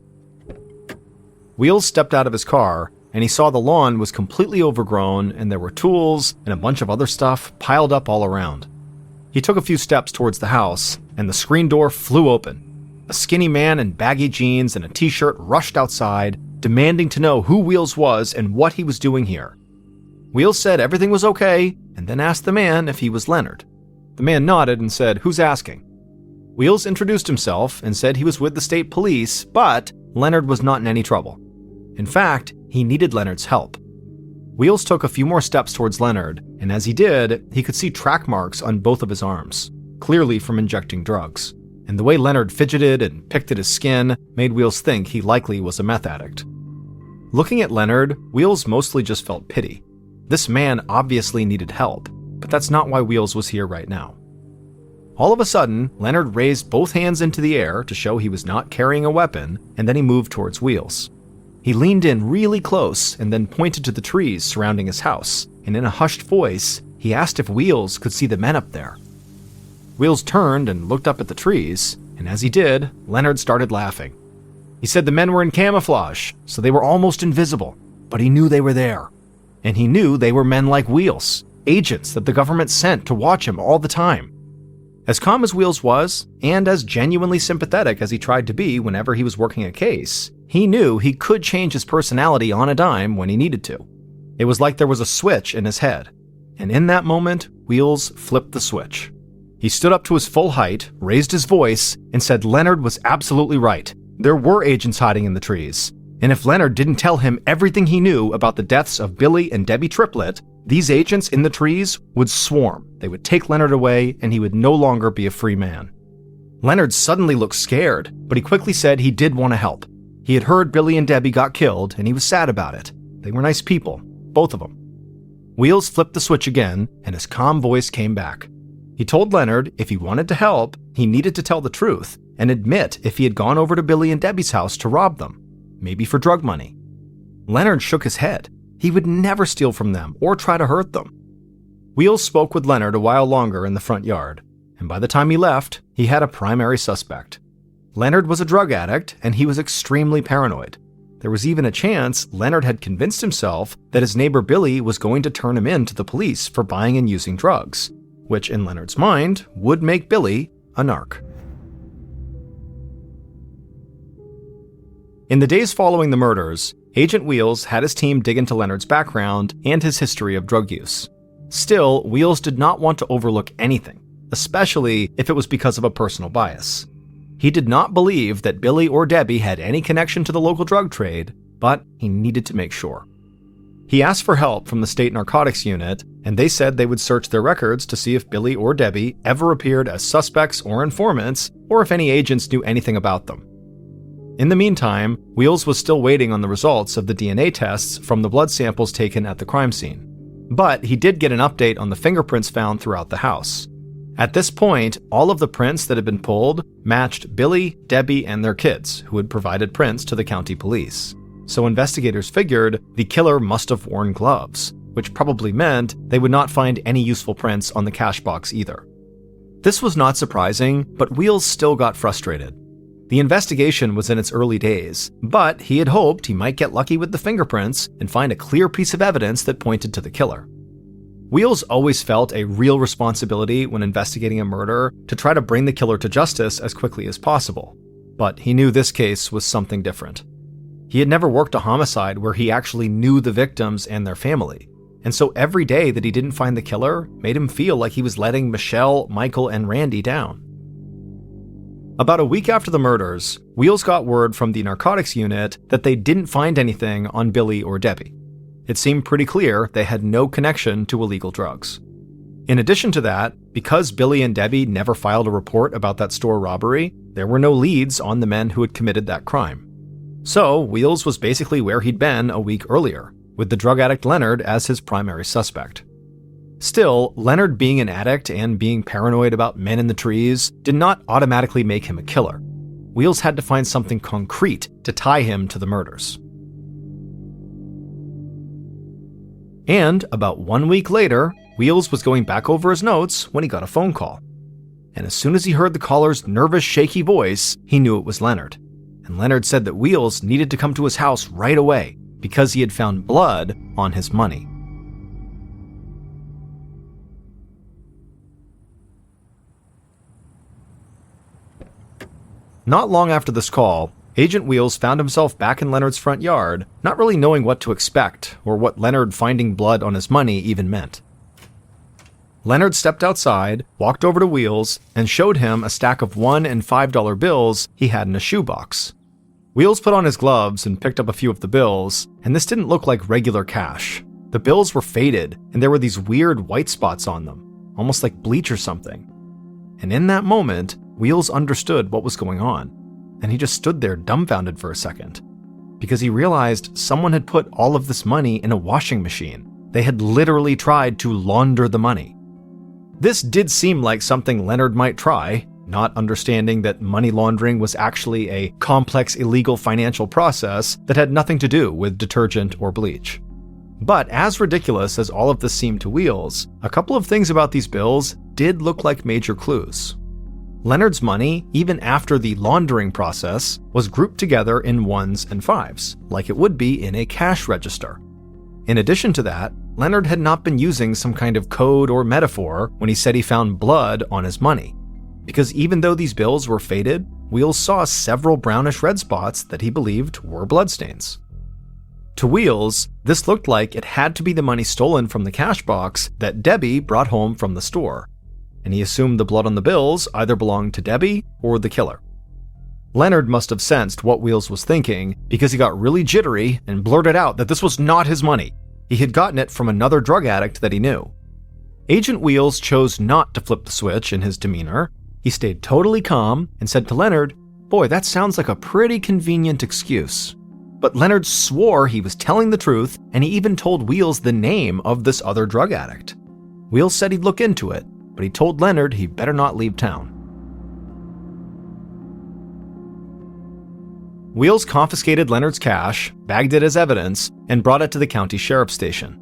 A: Wheels stepped out of his car, and he saw the lawn was completely overgrown and there were tools and a bunch of other stuff piled up all around. He took a few steps towards the house, and the screen door flew open. A skinny man in baggy jeans and a t-shirt rushed outside, demanding to know who Wheels was and what he was doing here. Wheels said everything was okay, and then asked the man if he was Leonard. The man nodded and said, "Who's asking?" Wheels introduced himself and said he was with the state police, but Leonard was not in any trouble. In fact, he needed Leonard's help. Wheels took a few more steps towards Leonard, and as he did, he could see track marks on both of his arms, clearly from injecting drugs. And the way Leonard fidgeted and picked at his skin made Wheels think he likely was a meth addict. Looking at Leonard, Wheels mostly just felt pity. This man obviously needed help, but that's not why Wheels was here right now. All of a sudden, Leonard raised both hands into the air to show he was not carrying a weapon, and then he moved towards Wheels. He leaned in really close and then pointed to the trees surrounding his house, and in a hushed voice, he asked if Wheels could see the men up there. Wheels turned and looked up at the trees, and as he did, Leonard started laughing. He said the men were in camouflage, so they were almost invisible, but he knew they were there. And he knew they were men like Wheels, agents that the government sent to watch him all the time. As calm as Wheels was, and as genuinely sympathetic as he tried to be whenever he was working a case, he knew he could change his personality on a dime when he needed to. It was like there was a switch in his head, and in that moment, Wheels flipped the switch. He stood up to his full height, raised his voice, and said Leonard was absolutely right. There were agents hiding in the trees. And if Leonard didn't tell him everything he knew about the deaths of Billy and Debbie Triplett, these agents in the trees would swarm. They would take Leonard away, and he would no longer be a free man. Leonard suddenly looked scared, but he quickly said he did want to help. He had heard Billy and Debbie got killed, and he was sad about it. They were nice people, both of them. Wheels flipped the switch again, and his calm voice came back. He told Leonard if he wanted to help, he needed to tell the truth and admit if he had gone over to Billy and Debbie's house to rob them, maybe for drug money. Leonard shook his head. He would never steal from them or try to hurt them. Wheels spoke with Leonard a while longer in the front yard, and by the time he left, he had a primary suspect. Leonard was a drug addict, and he was extremely paranoid. There was even a chance Leonard had convinced himself that his neighbor Billy was going to turn him in to the police for buying and using drugs, which in Leonard's mind would make Billy a narc. In the days following the murders, Agent Wheels had his team dig into Leonard's background and his history of drug use. Still, Wheels did not want to overlook anything, especially if it was because of a personal bias. He did not believe that Billy or Debbie had any connection to the local drug trade, but he needed to make sure. He asked for help from the state narcotics unit, and they said they would search their records to see if Billy or Debbie ever appeared as suspects or informants, or if any agents knew anything about them. In the meantime, Wheels was still waiting on the results of the DNA tests from the blood samples taken at the crime scene. But he did get an update on the fingerprints found throughout the house. At this point, all of the prints that had been pulled matched Billy, Debbie, and their kids, who had provided prints to the county police. So investigators figured the killer must have worn gloves, which probably meant they would not find any useful prints on the cash box either. This was not surprising, but Wheels still got frustrated. The investigation was in its early days, but he had hoped he might get lucky with the fingerprints and find a clear piece of evidence that pointed to the killer. Wheels always felt a real responsibility when investigating a murder to try to bring the killer to justice as quickly as possible, but he knew this case was something different. He had never worked a homicide where he actually knew the victims and their family, and so every day that he didn't find the killer made him feel like he was letting Michelle, Michael, and Randy down. About a week after the murders, Wheels got word from the narcotics unit that they didn't find anything on Billy or Debbie. It seemed pretty clear they had no connection to illegal drugs. In addition to that, because Billy and Debbie never filed a report about that store robbery, there were no leads on the men who had committed that crime. So, Wheels was basically where he'd been a week earlier, with the drug addict Leonard as his primary suspect. Still, Leonard being an addict and being paranoid about men in the trees did not automatically make him a killer. Wheels had to find something concrete to tie him to the murders. And about 1 week later, Wheels was going back over his notes when he got a phone call. And as soon as he heard the caller's nervous, shaky voice, he knew it was Leonard. And Leonard said that Wheels needed to come to his house right away because he had found blood on his money. Not long after this call, Agent Wheels found himself back in Leonard's front yard, not really knowing what to expect or what Leonard finding blood on his money even meant. Leonard stepped outside, walked over to Wheels, and showed him a stack of $1 and $5 bills he had in a shoebox. Wheels put on his gloves and picked up a few of the bills, and this didn't look like regular cash. The bills were faded, and there were these weird white spots on them, almost like bleach or something. And in that moment, Wheels understood what was going on, and he just stood there dumbfounded for a second, because he realized someone had put all of this money in a washing machine. They had literally tried to launder the money. This did seem like something Leonard might try, not understanding that money laundering was actually a complex illegal financial process that had nothing to do with detergent or bleach. But as ridiculous as all of this seemed to Wheels, a couple of things about these bills did look like major clues. Leonard's money, even after the laundering process, was grouped together in 1s and 5s, like it would be in a cash register. In addition to that, Leonard had not been using some kind of code or metaphor when he said he found blood on his money, because even though these bills were faded, Wheels saw several brownish red spots that he believed were bloodstains. To Wheels, this looked like it had to be the money stolen from the cash box that Debbie brought home from the store, and he assumed the blood on the bills either belonged to Debbie or the killer. Leonard must have sensed what Wheels was thinking because he got really jittery and blurted out that this was not his money. He had gotten it from another drug addict that he knew. Agent Wheels chose not to flip the switch in his demeanor. He stayed totally calm and said to Leonard, "Boy, that sounds like a pretty convenient excuse." But Leonard swore he was telling the truth, and he even told Wheels the name of this other drug addict. Wheels said he'd look into it, but he told Leonard he better not leave town. Wheels confiscated Leonard's cash, bagged it as evidence, and brought it to the county sheriff's station.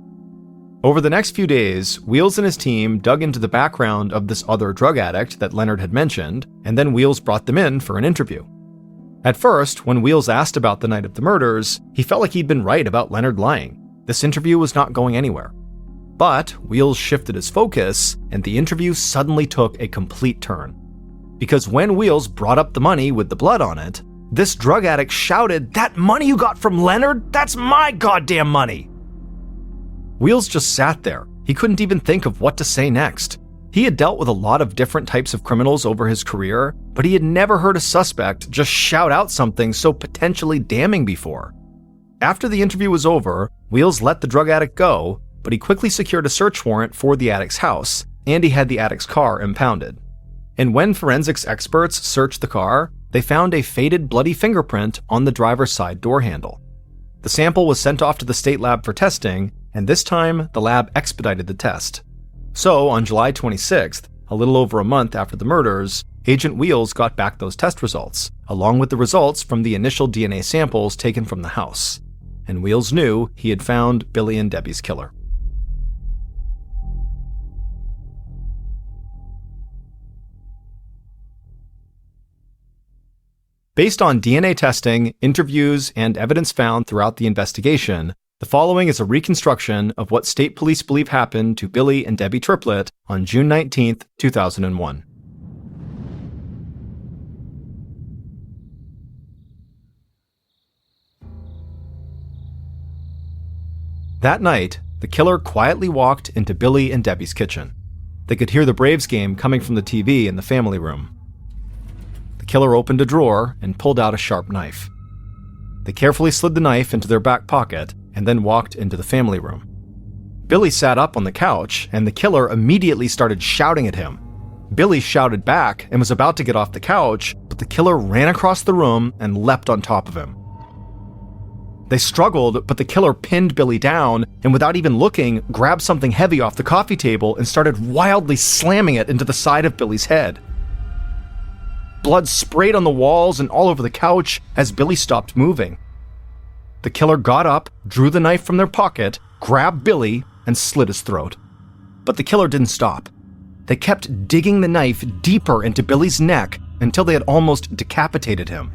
A: Over the next few days, Wheels and his team dug into the background of this other drug addict that Leonard had mentioned, and then Wheels brought them in for an interview. At first, when Wheels asked about the night of the murders, he felt like he'd been right about Leonard lying. This interview was not going anywhere. But Wheels shifted his focus, and the interview suddenly took a complete turn. Because when Wheels brought up the money with the blood on it, this drug addict shouted, "That money you got from Leonard? That's my goddamn money!" Wheels just sat there. He couldn't even think of what to say next. He had dealt with a lot of different types of criminals over his career, but he had never heard a suspect just shout out something so potentially damning before. After the interview was over, Wheels let the drug addict go, but he quickly secured a search warrant for the addict's house, and he had the addict's car impounded. And when forensics experts searched the car, they found a faded bloody fingerprint on the driver's side door handle. The sample was sent off to the state lab for testing, and this time the lab expedited the test. So on July 26th, a little over a month after the murders, Agent Wheels got back those test results, along with the results from the initial DNA samples taken from the house. And Wheels knew he had found Billy and Debbie's killer. Based on DNA testing, interviews, and evidence found throughout the investigation, the following is a reconstruction of what state police believe happened to Billy and Debbie Triplett on June 19, 2001. That night, the killer quietly walked into Billy and Debbie's kitchen. They could hear the Braves game coming from the TV in the family room. The the killer opened a drawer and pulled out a sharp knife. They carefully slid the knife into their back pocket and then walked into the family room. Billy sat up on the couch, and the killer immediately started shouting at him. Billy shouted back and was about to get off the couch, but the killer ran across the room and leapt on top of him. They struggled, but the killer pinned Billy down and, without even looking, grabbed something heavy off the coffee table and started wildly slamming it into the side of Billy's head. Blood sprayed on the walls and all over the couch as Billy stopped moving. The killer got up, drew the knife from their pocket, grabbed Billy, and slit his throat. But the killer didn't stop. They kept digging the knife deeper into Billy's neck until they had almost decapitated him.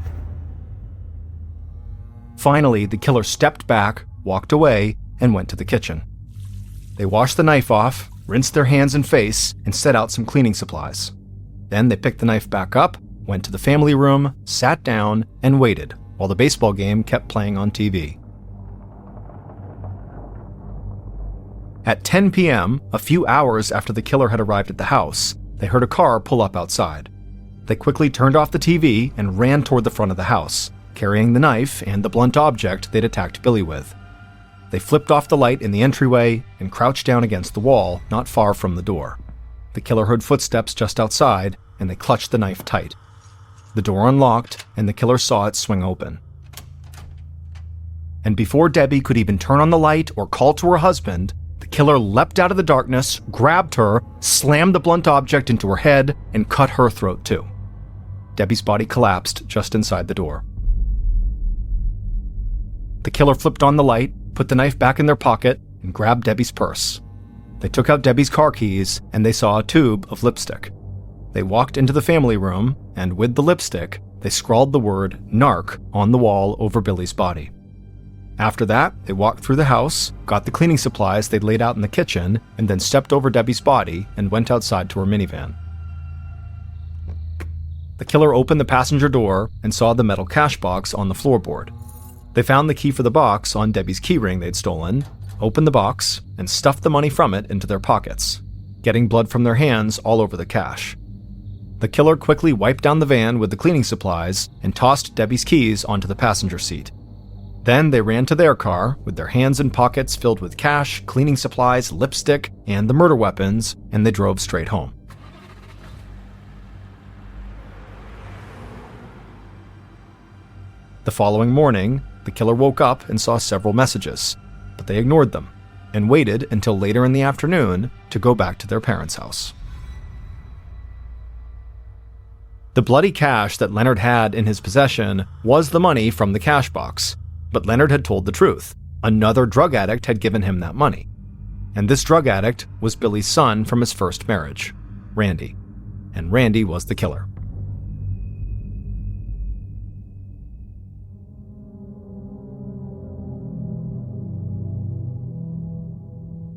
A: Finally, the killer stepped back, walked away, and went to the kitchen. They washed the knife off, rinsed their hands and face, and set out some cleaning supplies. Then they picked the knife back up, went to the family room, sat down, and waited while the baseball game kept playing on TV. At 10 p.m., a few hours after the killer had arrived at the house, they heard a car pull up outside. They quickly turned off the TV and ran toward the front of the house, carrying the knife and the blunt object they'd attacked Billy with. They flipped off the light in the entryway and crouched down against the wall not far from the door. The killer heard footsteps just outside, and they clutched the knife tight. The door unlocked, and the killer saw it swing open. And before Debbie could even turn on the light or call to her husband, the killer leapt out of the darkness, grabbed her, slammed the blunt object into her head, and cut her throat too. Debbie's body collapsed just inside the door. The killer flipped on the light, put the knife back in their pocket, and grabbed Debbie's purse. They took out Debbie's car keys, and they saw a tube of lipstick. They walked into the family room, and with the lipstick, they scrawled the word "narc" on the wall over Billy's body. After that, they walked through the house, got the cleaning supplies they'd laid out in the kitchen, and then stepped over Debbie's body and went outside to her minivan. The killer opened the passenger door and saw the metal cash box on the floorboard. They found the key for the box on Debbie's keyring they'd stolen, opened the box, and stuffed the money from it into their pockets, getting blood from their hands all over the cash. The killer quickly wiped down the van with the cleaning supplies and tossed Debbie's keys onto the passenger seat. Then they ran to their car with their hands and pockets filled with cash, cleaning supplies, lipstick, and the murder weapons, and they drove straight home. The following morning, the killer woke up and saw several messages, but they ignored them and waited until later in the afternoon to go back to their parents' house. The bloody cash that Leonard had in his possession was the money from the cash box, but Leonard had told the truth. Another drug addict had given him that money. And this drug addict was Billy's son from his first marriage, Randy. And Randy was the killer.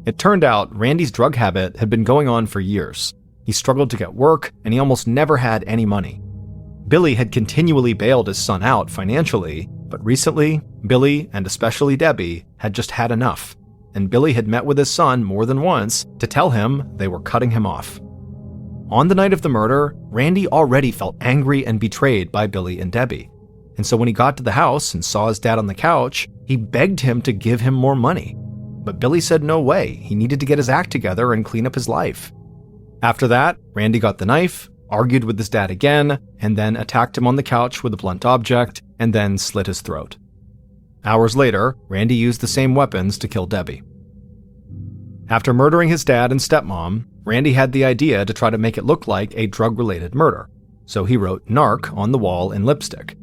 A: It turned out Randy's drug habit had been going on for years. He struggled to get work, and he almost never had any money. Billy had continually bailed his son out financially, but recently, Billy, and especially Debbie, had just had enough, and Billy had met with his son more than once to tell him they were cutting him off. On the night of the murder, Randy already felt angry and betrayed by Billy and Debbie, and so when he got to the house and saw his dad on the couch, he begged him to give him more money. But Billy said no way, he needed to get his act together and clean up his life. After that, Randy got the knife, argued with his dad again, and then attacked him on the couch with a blunt object, and then slit his throat. Hours later, Randy used the same weapons to kill Debbie. After murdering his dad and stepmom, Randy had the idea to try to make it look like a drug-related murder, so he wrote "narc" on the wall in lipstick.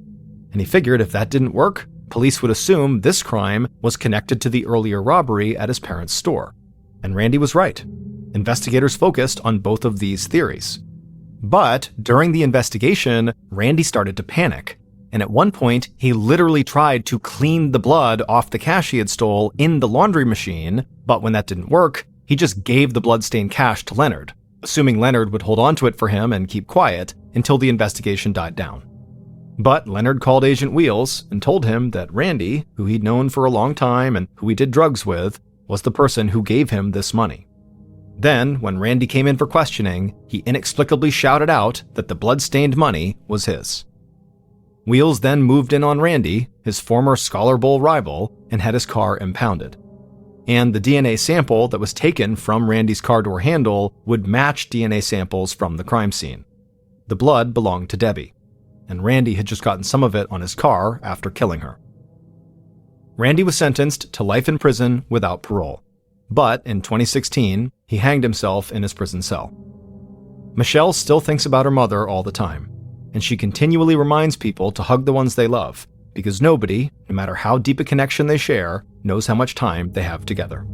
A: And he figured if that didn't work, police would assume this crime was connected to the earlier robbery at his parents' store. And Randy was right. Investigators focused on both of these theories. But during the investigation, Randy started to panic. And at one point, he literally tried to clean the blood off the cash he had stole in the laundry machine, but when that didn't work, he just gave the bloodstained cash to Leonard, assuming Leonard would hold on to it for him and keep quiet until the investigation died down. But Leonard called Agent Wheels and told him that Randy, who he'd known for a long time and who he did drugs with, was the person who gave him this money. Then, when Randy came in for questioning, he inexplicably shouted out that the blood-stained money was his. Wheels then moved in on Randy, his former Scholar Bowl rival, and had his car impounded. And the DNA sample that was taken from Randy's car door handle would match DNA samples from the crime scene. The blood belonged to Debbie, and Randy had just gotten some of it on his car after killing her. Randy was sentenced to life in prison without parole, but in 2016, he hanged himself in his prison cell. Michelle still thinks about her mother all the time, and she continually reminds people to hug the ones they love, because nobody, no matter how deep a connection they share, knows how much time they have together.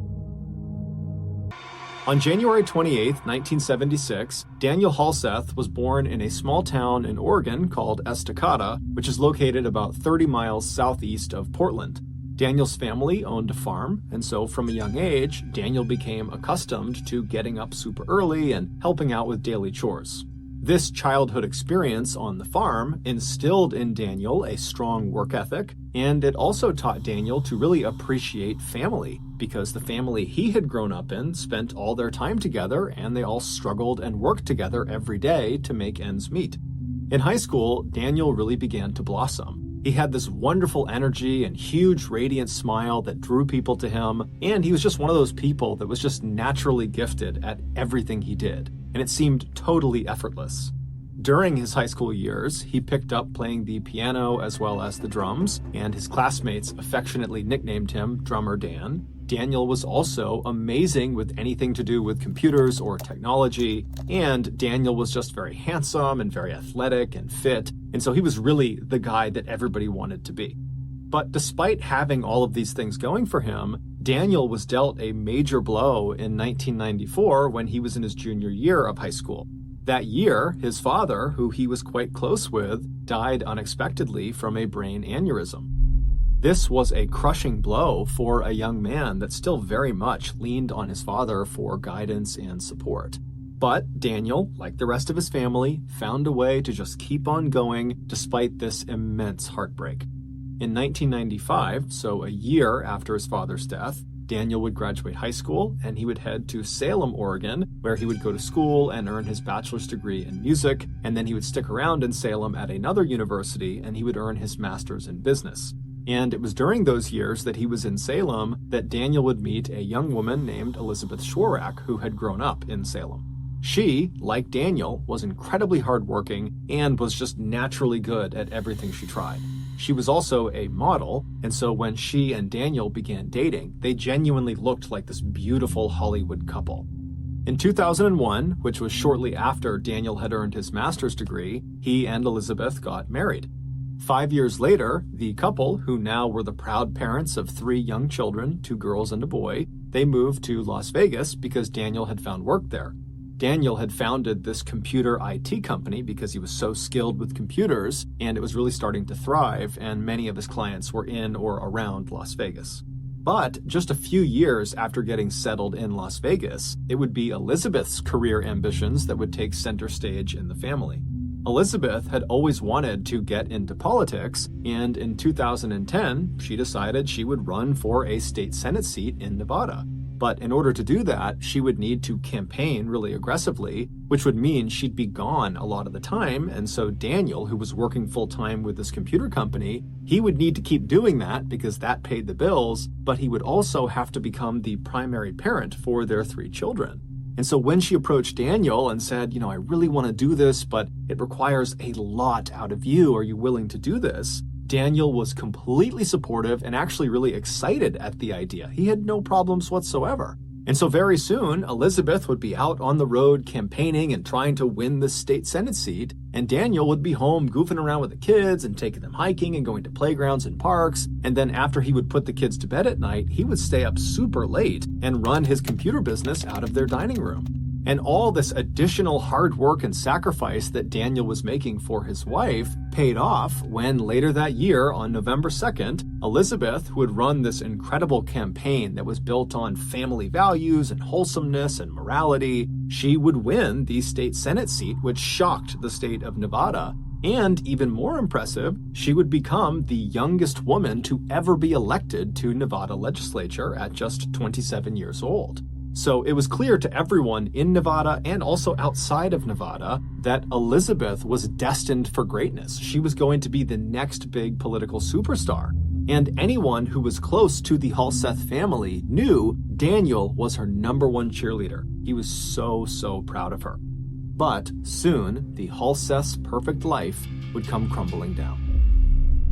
A: On January 28, 1976, Daniel Halseth was born in a small town in Oregon called Estacada, which is located about 30 miles southeast of Portland. Daniel's family owned a farm, and so from a young age, Daniel became accustomed to getting up super early and helping out with daily chores. This childhood experience on the farm instilled in Daniel a strong work ethic, and it also taught Daniel to really appreciate family, because the family he had grown up in spent all their time together and they all struggled and worked together every day to make ends meet. In high school, Daniel really began to blossom. He had this wonderful energy and huge radiant smile that drew people to him, and he was just one of those people that was just naturally gifted at everything he did, and it seemed totally effortless. During his high school years, he picked up playing the piano as well as the drums, and his classmates affectionately nicknamed him Drummer Dan. Daniel was also amazing with anything to do with computers or technology, and Daniel was just very handsome and very athletic and fit, and so he was really the guy that everybody wanted to be. But despite having all of these things going for him, Daniel was dealt a major blow in 1994 when he was in his junior year of high school. That year, his father, who he was quite close with, died unexpectedly from a brain aneurysm. This was a crushing blow for a young man that still very much leaned on his father for guidance and support. But Daniel, like the rest of his family, found a way to just keep on going despite this immense heartbreak. In 1995, so a year after his father's death, Daniel would graduate high school and he would head to Salem, Oregon, where he would go to school and earn his bachelor's degree in music, and then he would stick around in Salem at another university and he would earn his master's in business. And it was during those years that he was in Salem that Daniel would meet a young woman named Elizabeth Schwarak, who had grown up in Salem. She, like Daniel, was incredibly hardworking and was just naturally good at everything she tried. She was also a model, and so when she and Daniel began dating, they genuinely looked like this beautiful Hollywood couple. In 2001, which was shortly after Daniel had earned his master's degree, he and Elizabeth got married. 5 years later, the couple, who now were the proud parents of 3 young children, 2 girls and a boy, they moved to Las Vegas because Daniel had found work there. Daniel had founded this computer IT company because he was so skilled with computers, and it was really starting to thrive, and many of his clients were in or around Las Vegas. But just a few years after getting settled in Las Vegas, it would be Elizabeth's career ambitions that would take center stage in the family. Elizabeth had always wanted to get into politics, and in 2010, she decided she would run for a state Senate seat in Nevada. But in order to do that, she would need to campaign really aggressively, which would mean she'd be gone a lot of the time, and so Daniel, who was working full-time with this computer company, he would need to keep doing that because that paid the bills, but he would also have to become the primary parent for their 3 children. And so when she approached Daniel and said, I really want to do this, but it requires a lot out of you. Are you willing to do this? Daniel was completely supportive and actually really excited at the idea. He had no problems whatsoever. And so very soon, Elizabeth would be out on the road campaigning and trying to win the state Senate seat, and Daniel would be home goofing around with the kids and taking them hiking and going to playgrounds and parks. And then after he would put the kids to bed at night, he would stay up super late and run his computer business out of their dining room. And all this additional hard work and sacrifice that Daniel was making for his wife paid off when later that year, on November 2nd, Elizabeth, who had run this incredible campaign that was built on family values and wholesomeness and morality, she would win the state Senate seat, which shocked the state of Nevada. And even more impressive, she would become the youngest woman to ever be elected to Nevada legislature at just 27 years old. So it was clear to everyone in Nevada and also outside of Nevada that Elizabeth was destined for greatness. She was going to be the next big political superstar. And anyone who was close to the Halseth family knew Daniel was her #1 cheerleader. He was so proud of her. But soon, the Halseth's perfect life would come crumbling down.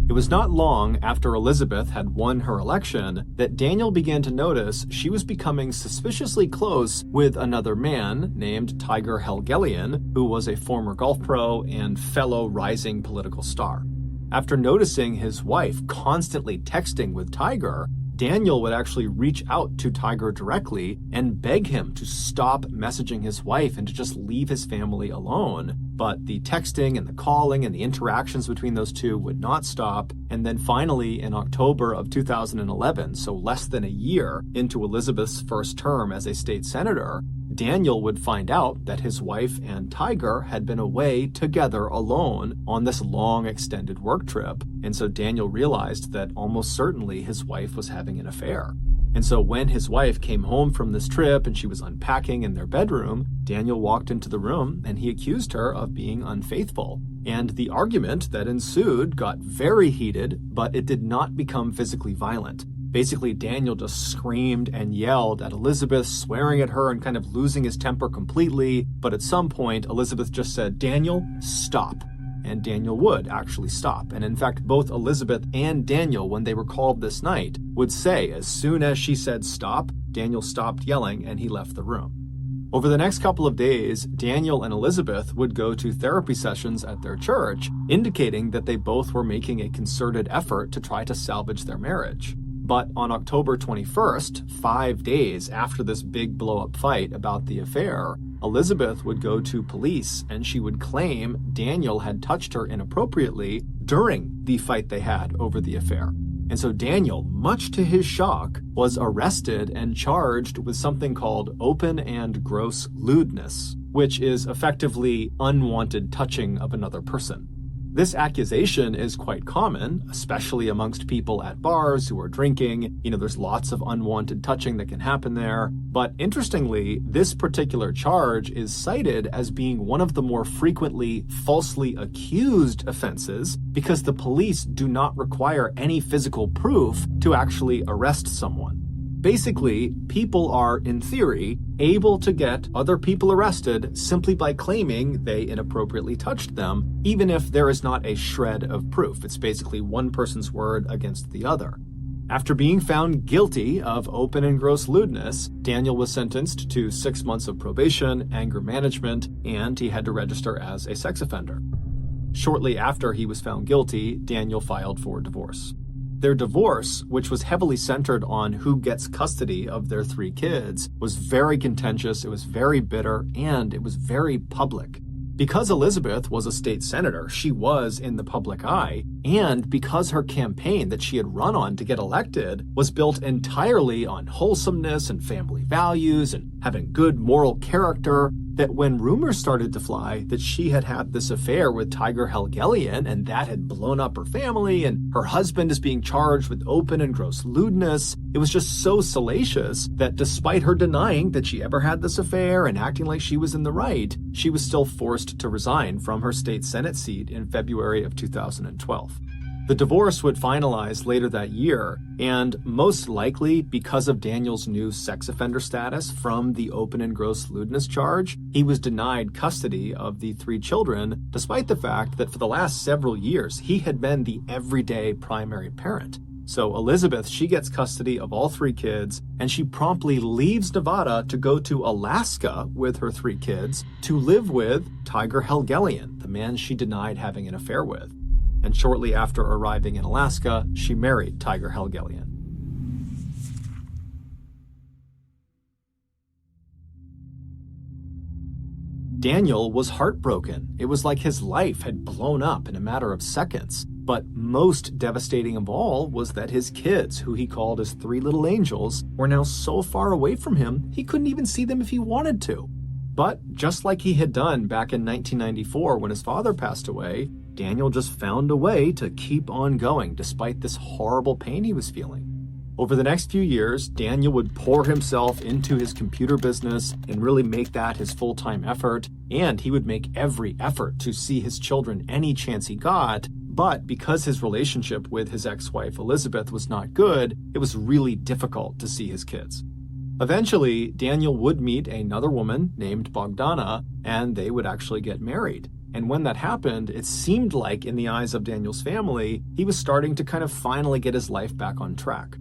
A: It was not long after Elizabeth had won her election that Daniel began to notice she was becoming suspiciously close with another man named Tiger Helgelien, who was a former golf pro and fellow rising political star. After noticing his wife constantly texting with Tiger, Daniel would actually reach out to Tiger directly and beg him to stop messaging his wife and to just leave his family alone. But the texting and the calling and the interactions between those two would not stop. And then finally, in October of 2011, so less than a year into Elizabeth's first term as a state senator, Daniel would find out that his wife and Tiger had been away together alone on this long extended work trip. And so Daniel realized that almost certainly his wife was having an affair. And so when his wife came home from this trip and she was unpacking in their bedroom, Daniel walked into the room and he accused her of being unfaithful. And the argument that ensued got very heated, but it did not become physically violent. Basically, Daniel just screamed and yelled at Elizabeth, swearing at her and kind of losing his temper completely. But at some point, Elizabeth just said, "Daniel, stop." And Daniel would actually stop. And in fact, both Elizabeth and Daniel, when they were called this night, would say as soon as she said stop, Daniel stopped yelling and he left the room. Over the next couple of days, Daniel and Elizabeth would go to therapy sessions at their church, indicating that they both were making a concerted effort to try to salvage their marriage. But on October 21st, 5 days after this big blow-up fight about the affair, Elizabeth would go to police and she would claim Daniel had touched her inappropriately during the fight they had over the affair. And so Daniel, much to his shock, was arrested and charged with something called open and gross lewdness, which is effectively unwanted touching of another person. This accusation is quite common, especially amongst people at bars who are drinking. There's lots of unwanted touching that can happen there. But interestingly, this particular charge is cited as being one of the more frequently falsely accused offenses because the police do not require any physical proof to actually arrest someone. Basically, people are, in theory, able to get other people arrested simply by claiming they inappropriately touched them, even if there is not a shred of proof. It's basically one person's word against the other. After being found guilty of open and gross lewdness, Daniel was sentenced to 6 months of probation, anger management, and he had to register as a sex offender. Shortly after he was found guilty, Daniel filed for divorce. Their divorce, which was heavily centered on who gets custody of their 3 kids, was very contentious, it was very bitter, and it was very public. Because Elizabeth was a state senator, she was in the public eye, and because her campaign that she had run on to get elected was built entirely on wholesomeness and family values and having good moral character, that when rumors started to fly that she had had this affair with Tiger Helgelien and that had blown up her family and her husband is being charged with open and gross lewdness, it was just so salacious that despite her denying that she ever had this affair and acting like she was in the right, she was still forced to resign from her state Senate seat in February of 2012. The divorce would finalize later that year, and most likely because of Daniel's new sex offender status from the open and gross lewdness charge, he was denied custody of the 3 children, despite the fact that for the last several years, he had been the everyday primary parent. So Elizabeth, she gets custody of all 3 kids, and she promptly leaves Nevada to go to Alaska with her 3 kids to live with Tiger Helgelien, the man she denied having an affair with. And shortly after arriving in Alaska, she married Tiger Helgelien. Daniel was heartbroken. It was like his life had blown up in a matter of seconds. But most devastating of all was that his kids, who he called his 3 little angels, were now so far away from him, he couldn't even see them if he wanted to. But just like he had done back in 1994 when his father passed away, Daniel just found a way to keep on going despite this horrible pain he was feeling.
B: Over the next few years, Daniel would pour himself into his computer business and really make that his full-time effort, and he would make every effort to see his children any chance he got. But because his relationship with his ex-wife Elizabeth was not good, it was really difficult to see his kids. Eventually, Daniel would meet another woman named Bogdana, and they would actually get married. And when that happened, it seemed like in the eyes of Daniel's family, he was starting to kind of finally get his life back on track.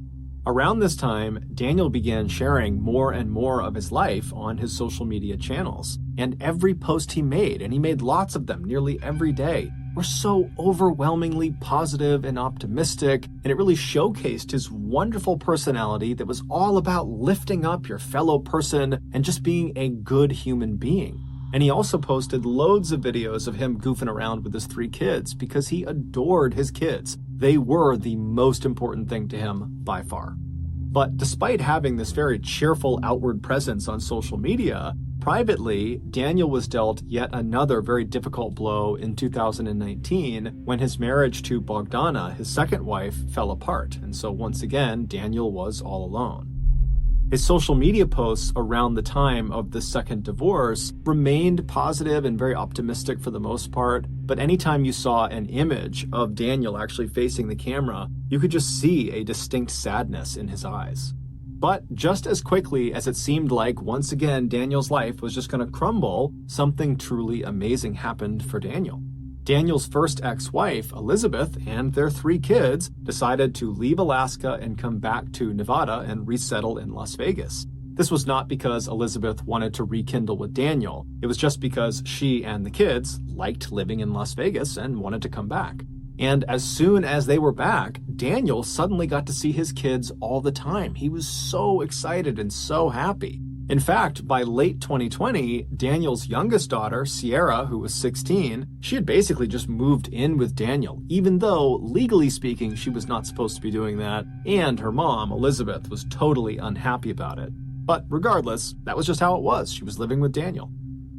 B: Around this time, Daniel began sharing more and more of his life on his social media channels. And every post he made, and he made lots of them nearly every day, were so overwhelmingly positive and optimistic, and it really showcased his wonderful personality that was all about lifting up your fellow person and just being a good human being. And he also posted loads of videos of him goofing around with his 3 kids because he adored his kids. They were the most important thing to him by far. But despite having this very cheerful outward presence on social media, privately, Daniel was dealt yet another very difficult blow in 2019 when his marriage to Bogdana, his second wife, fell apart. And so once again, Daniel was all alone. His social media posts around the time of the second divorce remained positive and very optimistic for the most part, but anytime you saw an image of Daniel actually facing the camera, you could just see a distinct sadness in his eyes. But just as quickly as it seemed like once again Daniel's life was just going to crumble, something truly amazing happened for Daniel. Daniel's first ex-wife, Elizabeth, and their 3 kids decided to leave Alaska and come back to Nevada and resettle in Las Vegas. This was not because Elizabeth wanted to rekindle with Daniel. It was just because she and the kids liked living in Las Vegas and wanted to come back. And as soon as they were back, Daniel suddenly got to see his kids all the time. He was so excited and so happy. In fact, by late 2020, Daniel's youngest daughter, Sierra, who was 16, she had basically just moved in with Daniel, even though, legally speaking, she was not supposed to be doing that, and her mom, Elizabeth, was totally unhappy about it. But regardless, that was just how it was. She was living with Daniel.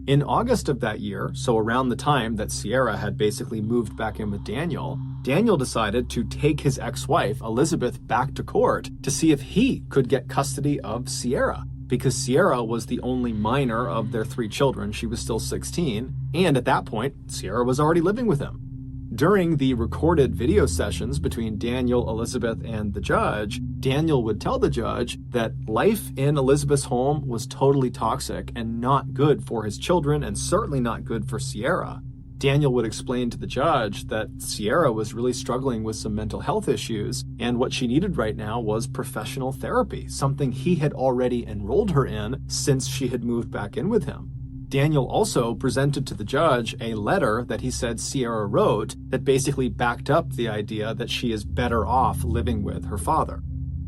B: In August of that year, so around the time that Sierra had basically moved back in with Daniel, Daniel decided to take his ex-wife, Elizabeth, back to court to see if he could get custody of Sierra. Because Sierra was the only minor of their 3 children. She was still 16, and at that point, Sierra was already living with him. During the recorded video sessions between Daniel, Elizabeth, and the judge, Daniel would tell the judge that life in Elizabeth's home was totally toxic and not good for his children, and certainly not good for Sierra. Daniel would explain to the judge that Sierra was really struggling with some mental health issues, and what she needed right now was professional therapy, something he had already enrolled her in since she had moved back in with him. Daniel also presented to the judge a letter that he said Sierra wrote that basically backed up the idea that she is better off living with her father.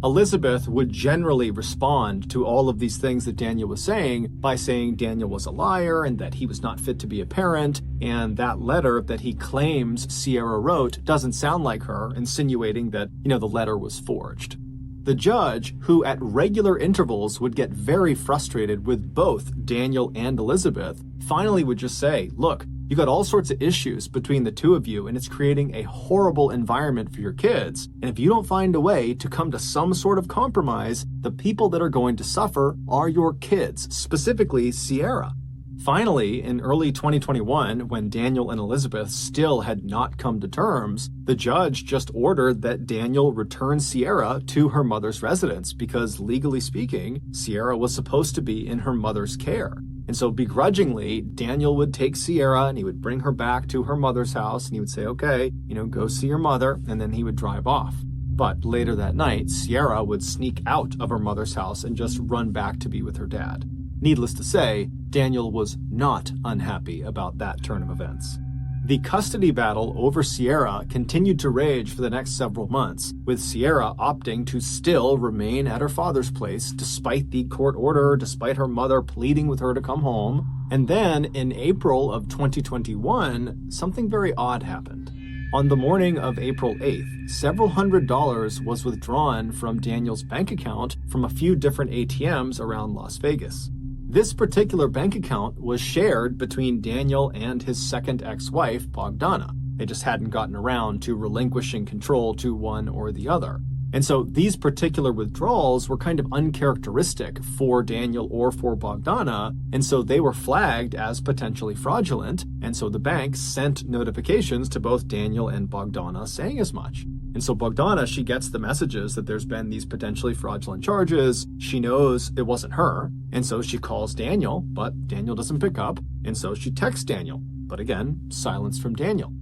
B: Elizabeth would generally respond to all of these things that Daniel was saying by saying Daniel was a liar and that he was not fit to be a parent, and that letter that he claims Sierra wrote doesn't sound like her, insinuating that, the letter was forged. The judge, who at regular intervals would get very frustrated with both Daniel and Elizabeth, finally would just say, look, you got all sorts of issues between the 2 of you, and it's creating a horrible environment for your kids. And if you don't find a way to come to some sort of compromise, the people that are going to suffer are your kids, specifically Sierra. Finally, in early 2021, when Daniel and Elizabeth still had not come to terms, the judge just ordered that Daniel return Sierra to her mother's residence because, legally speaking, Sierra was supposed to be in her mother's care. And so begrudgingly, Daniel would take Sierra and he would bring her back to her mother's house and he would say, okay, go see your mother, and then he would drive off. But later that night, Sierra would sneak out of her mother's house and just run back to be with her dad. Needless to say, Daniel was not unhappy about that turn of events. The custody battle over Sierra continued to rage for the next several months, with Sierra opting to still remain at her father's place despite the court order, despite her mother pleading with her to come home. And then, in April of 2021, something very odd happened. On the morning of April 8th, several $100s was withdrawn from Daniel's bank account from a few different ATMs around Las Vegas. This particular bank account was shared between Daniel and his second ex-wife, Bogdana. They just hadn't gotten around to relinquishing control to one or the other. And so these particular withdrawals were kind of uncharacteristic for Daniel or for Bogdana, and so they were flagged as potentially fraudulent, and so the bank sent notifications to both Daniel and Bogdana saying as much. And so Bogdana, she gets the messages that there's been these potentially fraudulent charges. She knows it wasn't her, and so she calls Daniel, but Daniel doesn't pick up, and so she texts Daniel. But again, silence from Daniel.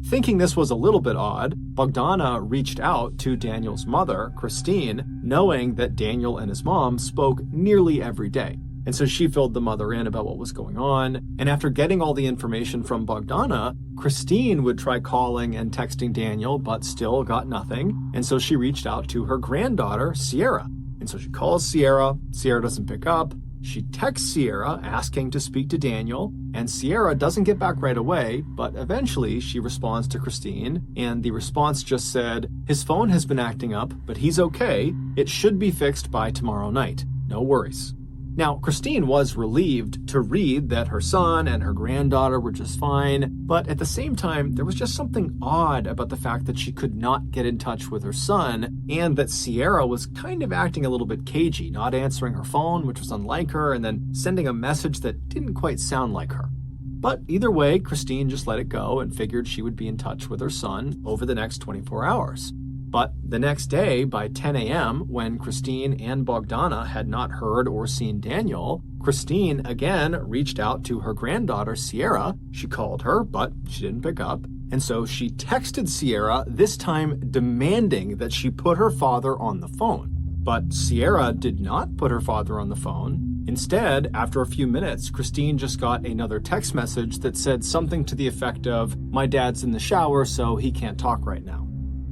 B: Thinking this was a little bit odd, Bogdana reached out to Daniel's mother, Christine, knowing that Daniel and his mom spoke nearly every day. And so she filled the mother in about what was going on. And after getting all the information from Bogdana, Christine would try calling and texting Daniel, but still got nothing. And so she reached out to her granddaughter, Sierra. And so she calls Sierra. Sierra doesn't pick up. She texts Sierra asking to speak to Daniel, and Sierra doesn't get back right away, but eventually she responds to Christine, and the response just said, "His phone has been acting up, but he's okay. It should be fixed by tomorrow night. No worries." Now, Christine was relieved to read that her son and her granddaughter were just fine, but at the same time, there was just something odd about the fact that she could not get in touch with her son, and that Sierra was kind of acting a little bit cagey, not answering her phone, which was unlike her, and then sending a message that didn't quite sound like her. But either way, Christine just let it go and figured she would be in touch with her son over the next 24 hours. But the next day, by 10 a.m., when Christine and Bogdana had not heard or seen Daniel, Christine again reached out to her granddaughter, Sierra. She called her, but she didn't pick up. And so she texted Sierra, this time demanding that she put her father on the phone. But Sierra did not put her father on the phone. Instead, after a few minutes, Christine just got another text message that said something to the effect of, "My dad's in the shower, so he can't talk right now."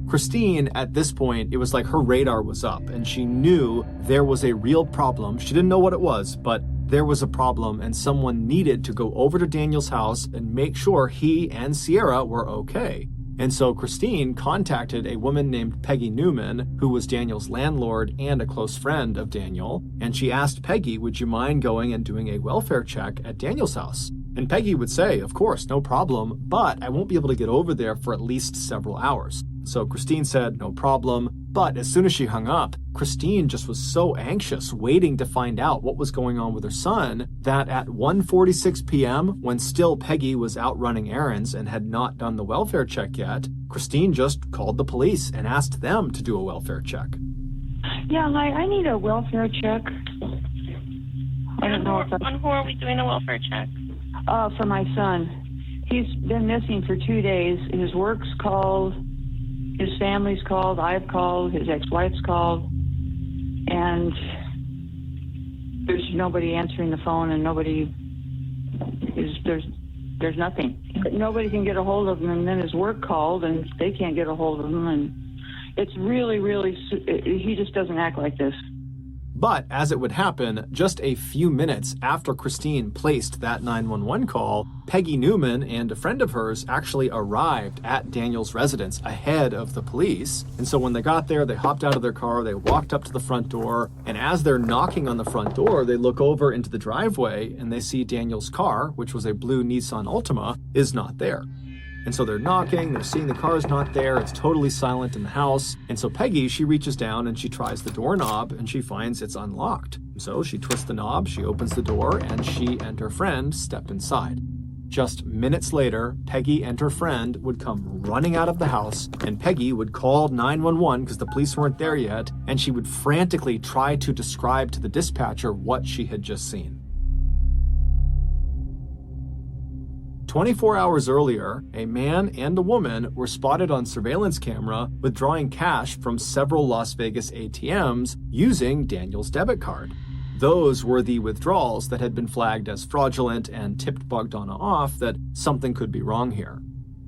B: Christine, at this point, it was like her radar was up and she knew there was a real problem. She didn't know what it was, but there was a problem and someone needed to go over to Daniel's house and make sure he and Sierra were okay. And so Christine contacted a woman named Peggy Newman, who was Daniel's landlord and a close friend of Daniel, and she asked Peggy, would you mind going and doing a welfare check at Daniel's house? And Peggy would say, of course, no problem, but I won't be able to get over there for at least several hours. So Christine said, no problem, but as soon as she hung up, Christine just was so anxious, waiting to find out what was going on with her son, that at 1:46 p.m., when still Peggy was out running errands and had not done the welfare check yet, Christine just called the police and asked them to do a welfare check.
C: Yeah, hi, I need a welfare check. I don't know if
D: on who are we doing a welfare check?
C: for my son. He's been missing for 2 days. His work's called, his family's called, I've called, his ex-wife's called, and there's nobody answering the phone, and there's nothing. Nobody can get a hold of him, and then his work called, and they can't get a hold of him, and it's really, he just doesn't act like this.
B: But as it would happen, just a few minutes after Christine placed that 911 call, Peggy Newman and a friend of hers actually arrived at Daniel's residence ahead of the police. And so when they got there, they hopped out of their car, they walked up to the front door, and as they're knocking on the front door, they look over into the driveway and they see Daniel's car, which was a blue Nissan Altima, is not there. And so they're knocking, they're seeing the car's not there, it's totally silent in the house. And so Peggy, she reaches down and she tries the doorknob and she finds it's unlocked. So she twists the knob, she opens the door, and she and her friend step inside. Just minutes later, Peggy and her friend would come running out of the house, and Peggy would call 911 because the police weren't there yet, and she would frantically try to describe to the dispatcher what she had just seen. 24 hours earlier, a man and a woman were spotted on surveillance camera withdrawing cash from several Las Vegas ATMs using Daniel's debit card. Those were the withdrawals that had been flagged as fraudulent and tipped Bogdana off that something could be wrong here.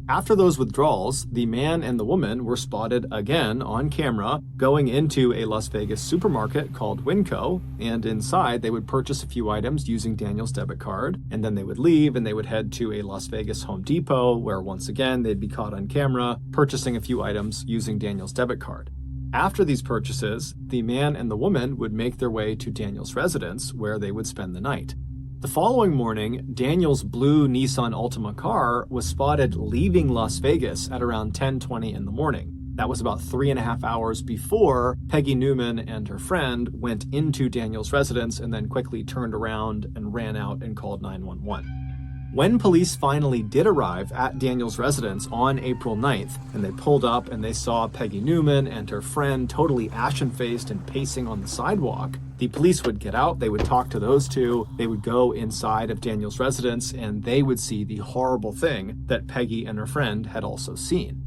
B: After those withdrawals, the man and the woman were spotted again on camera going into a Las Vegas supermarket called Winco, and inside they would purchase a few items using Daniel's debit card, and then they would leave and they would head to a Las Vegas Home Depot where once again they'd be caught on camera purchasing a few items using Daniel's debit card. After these purchases, the man and the woman would make their way to Daniel's residence where they would spend the night. The following morning, Daniel's blue Nissan Altima car was spotted leaving Las Vegas at around 10:20 in the morning. That was about 3.5 hours before Peggy Newman and her friend went into Daniel's residence and then quickly turned around and ran out and called 911. When police finally did arrive at Daniel's residence on April 9th, and they pulled up and they saw Peggy Newman and her friend totally ashen-faced and pacing on the sidewalk, the police would get out, they would talk to those two, they would go inside of Daniel's residence, and they would see the horrible thing that Peggy and her friend had also seen.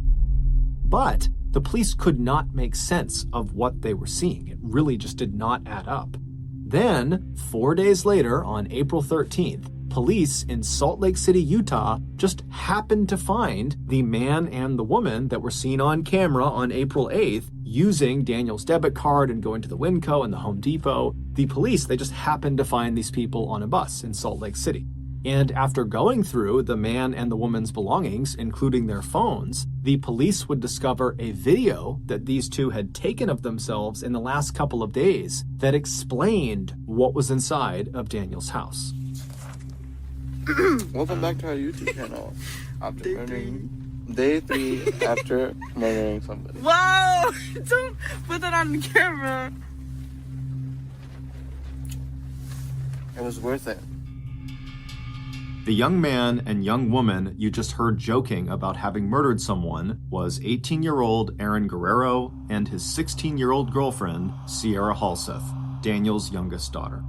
B: But the police could not make sense of what they were seeing. It really just did not add up. Then, 4 days later, on April 13th, police in Salt Lake City, Utah, just happened to find the man and the woman that were seen on camera on April 8th using Daniel's debit card and going to the Winco and the Home Depot. The police, they just happened to find these people on a bus in Salt Lake City. And after going through the man and the woman's belongings, including their phones, the police would discover a video that these two had taken of themselves in the last couple of days that explained what was inside of Daniel's house.
D: Welcome back to our YouTube channel. After murdering day 3 after murdering somebody.
E: Whoa! Don't put that on the camera.
D: It was worth it.
B: The young man and young woman you just heard joking about having murdered someone was 18-year-old Aaron Guerrero and his 16-year-old girlfriend, Sierra Halseth, Daniel's youngest daughter.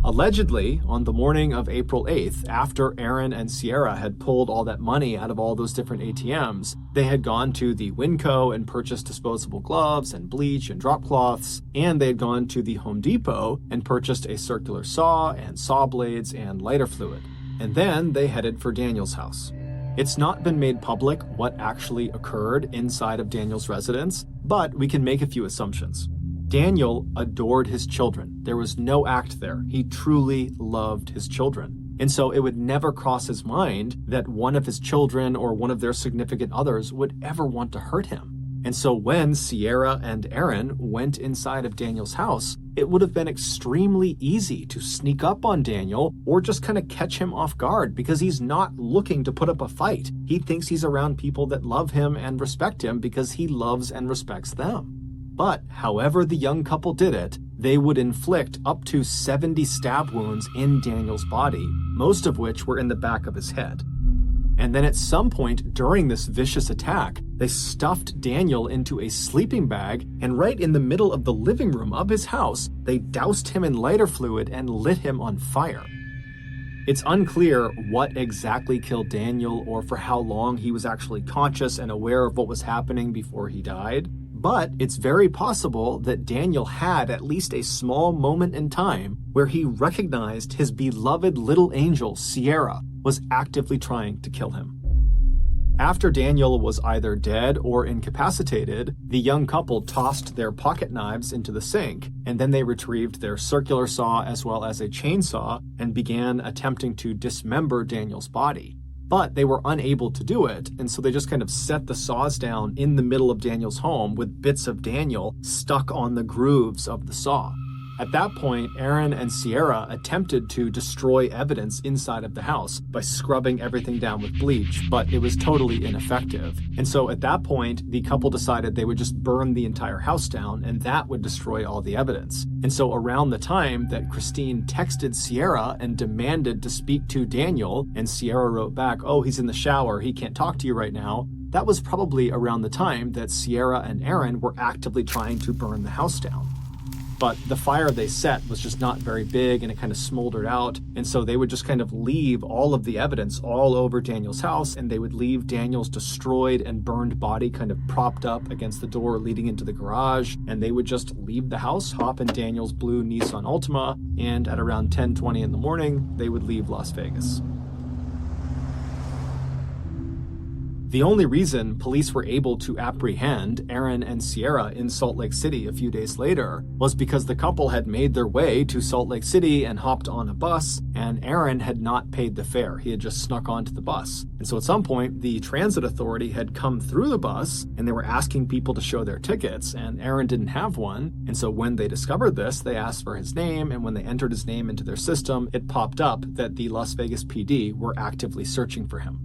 B: Allegedly, on the morning of April 8th, after Aaron and Sierra had pulled all that money out of all those different ATMs, they had gone to the Winco and purchased disposable gloves and bleach and drop cloths, and they had gone to the Home Depot and purchased a circular saw and saw blades and lighter fluid. And then they headed for Daniel's house. It's not been made public what actually occurred inside of Daniel's residence, but we can make a few assumptions. Daniel adored his children. There was no act there. He truly loved his children. And so it would never cross his mind that one of his children or one of their significant others would ever want to hurt him. And so when Sierra and Aaron went inside of Daniel's house, it would have been extremely easy to sneak up on Daniel or just kind of catch him off guard because he's not looking to put up a fight. He thinks he's around people that love him and respect him because he loves and respects them. But however the young couple did it, they would inflict up to 70 stab wounds in Daniel's body, most of which were in the back of his head. And then at some point during this vicious attack, they stuffed Daniel into a sleeping bag, and right in the middle of the living room of his house, they doused him in lighter fluid and lit him on fire. It's unclear what exactly killed Daniel or for how long he was actually conscious and aware of what was happening before he died. But it's very possible that Daniel had at least a small moment in time where he recognized his beloved little angel, Sierra, was actively trying to kill him. After Daniel was either dead or incapacitated, the young couple tossed their pocket knives into the sink, and then they retrieved their circular saw as well as a chainsaw and began attempting to dismember Daniel's body. But they were unable to do it, and so they just kind of set the saws down in the middle of Daniel's home with bits of Daniel stuck on the grooves of the saw. At that point, Aaron and Sierra attempted to destroy evidence inside of the house by scrubbing everything down with bleach, but it was totally ineffective. And so at that point, the couple decided they would just burn the entire house down, and that would destroy all the evidence. And so around the time that Christine texted Sierra and demanded to speak to Daniel, and Sierra wrote back, "Oh, he's in the shower, he can't talk to you right now," that was probably around the time that Sierra and Aaron were actively trying to burn the house down. But the fire they set was just not very big, and it kind of smoldered out. And so they would just kind of leave all of the evidence all over Daniel's house, and they would leave Daniel's destroyed and burned body kind of propped up against the door leading into the garage. And they would just leave the house, hop in Daniel's blue Nissan Altima, and at around 10:20 in the morning, they would leave Las Vegas. The only reason police were able to apprehend Aaron and Sierra in Salt Lake City a few days later was because the couple had made their way to Salt Lake City and hopped on a bus, and Aaron had not paid the fare. He had just snuck onto the bus. And so at some point, the transit authority had come through the bus, and they were asking people to show their tickets, and Aaron didn't have one. And so when they discovered this, they asked for his name, and when they entered his name into their system, it popped up that the Las Vegas PD were actively searching for him.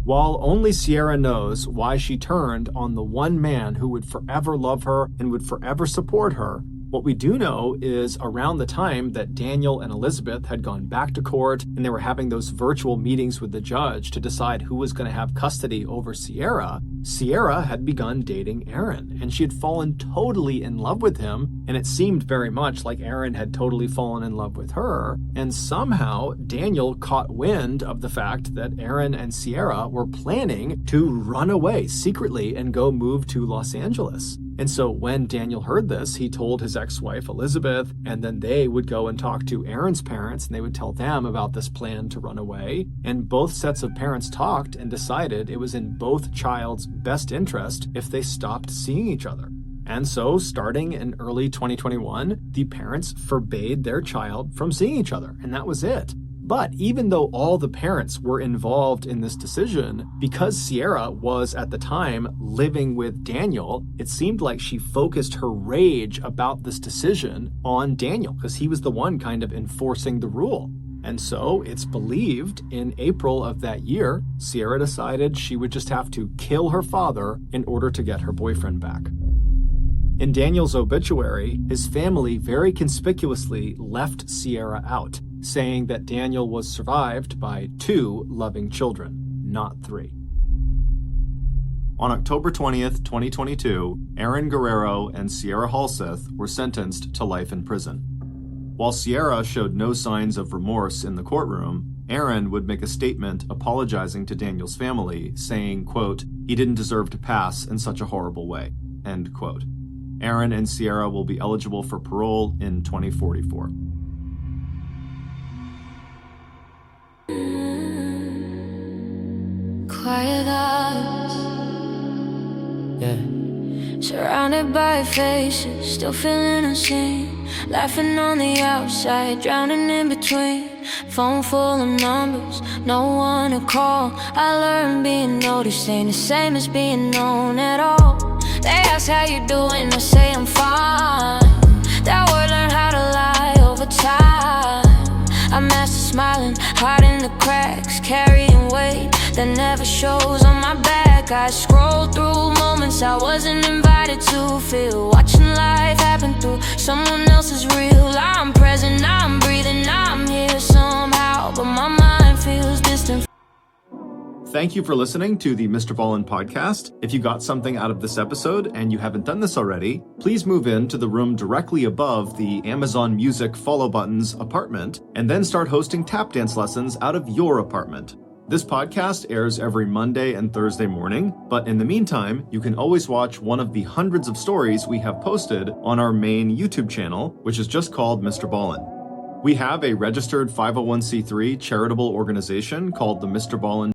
B: While only Sierra knows why she turned on the one man who would forever love her and would forever support her, what we do know is around the time that Daniel and Elizabeth had gone back to court and they were having those virtual meetings with the judge to decide who was going to have custody over Sierra, Sierra had begun dating Aaron, and she had fallen totally in love with him, and it seemed very much like Aaron had totally fallen in love with her, and somehow Daniel caught wind of the fact that Aaron and Sierra were planning to run away secretly and go move to Los Angeles. And so when Daniel heard this, he told his ex-wife Elizabeth, and then they would go and talk to Aaron's parents, and they would tell them about this plan to run away. And both sets of parents talked and decided it was in both child's best interest if they stopped seeing each other. And so, starting in early 2021, the parents forbade their child from seeing each other, and that was it. But even though all the parents were involved in this decision, because Sierra was at the time living with Daniel, it seemed like she focused her rage about this decision on Daniel, because he was the one kind of enforcing the rule. And so it's believed in April of that year, Sierra decided she would just have to kill her father in order to get her boyfriend back. In Daniel's obituary, his family very conspicuously left Sierra out, saying that Daniel was survived by 2 loving children, not 3. On October 20th, 2022, Aaron Guerrero and Sierra Halseth were sentenced to life in prison. While Sierra showed no signs of remorse in the courtroom, Aaron would make a statement apologizing to Daniel's family, saying, quote, "He didn't deserve to pass in such a horrible way," end quote. Aaron and Sierra will be eligible for parole in 2044.
F: Quiet eyes, yeah. Surrounded by faces, still feeling unseen. Laughing on the outside, drowning in between. Phone full of numbers, no one to call. I learned being noticed ain't the same as being known at all. They ask how you doing, I say I'm fine. That word learned how to lie over time. I master smiling, hiding the cracks, carrying weight that never shows on my back. I scroll through moments I wasn't invited to feel, watching life happen through someone else's reel. I'm present, I'm breathing, I'm here somehow, but my mind feels distant.
B: Thank you for listening to the Mr. Ballen podcast. If you got something out of this episode and you haven't done this already, please move into the room directly above the Amazon Music follow button's apartment and then start hosting tap dance lessons out of your apartment. This podcast airs every Monday and Thursday morning, but in the meantime, you can always watch one of the hundreds of stories we have posted on our main YouTube channel, which is just called Mr. Ballen. We have a registered 501c3 charitable organization called the MrBallen's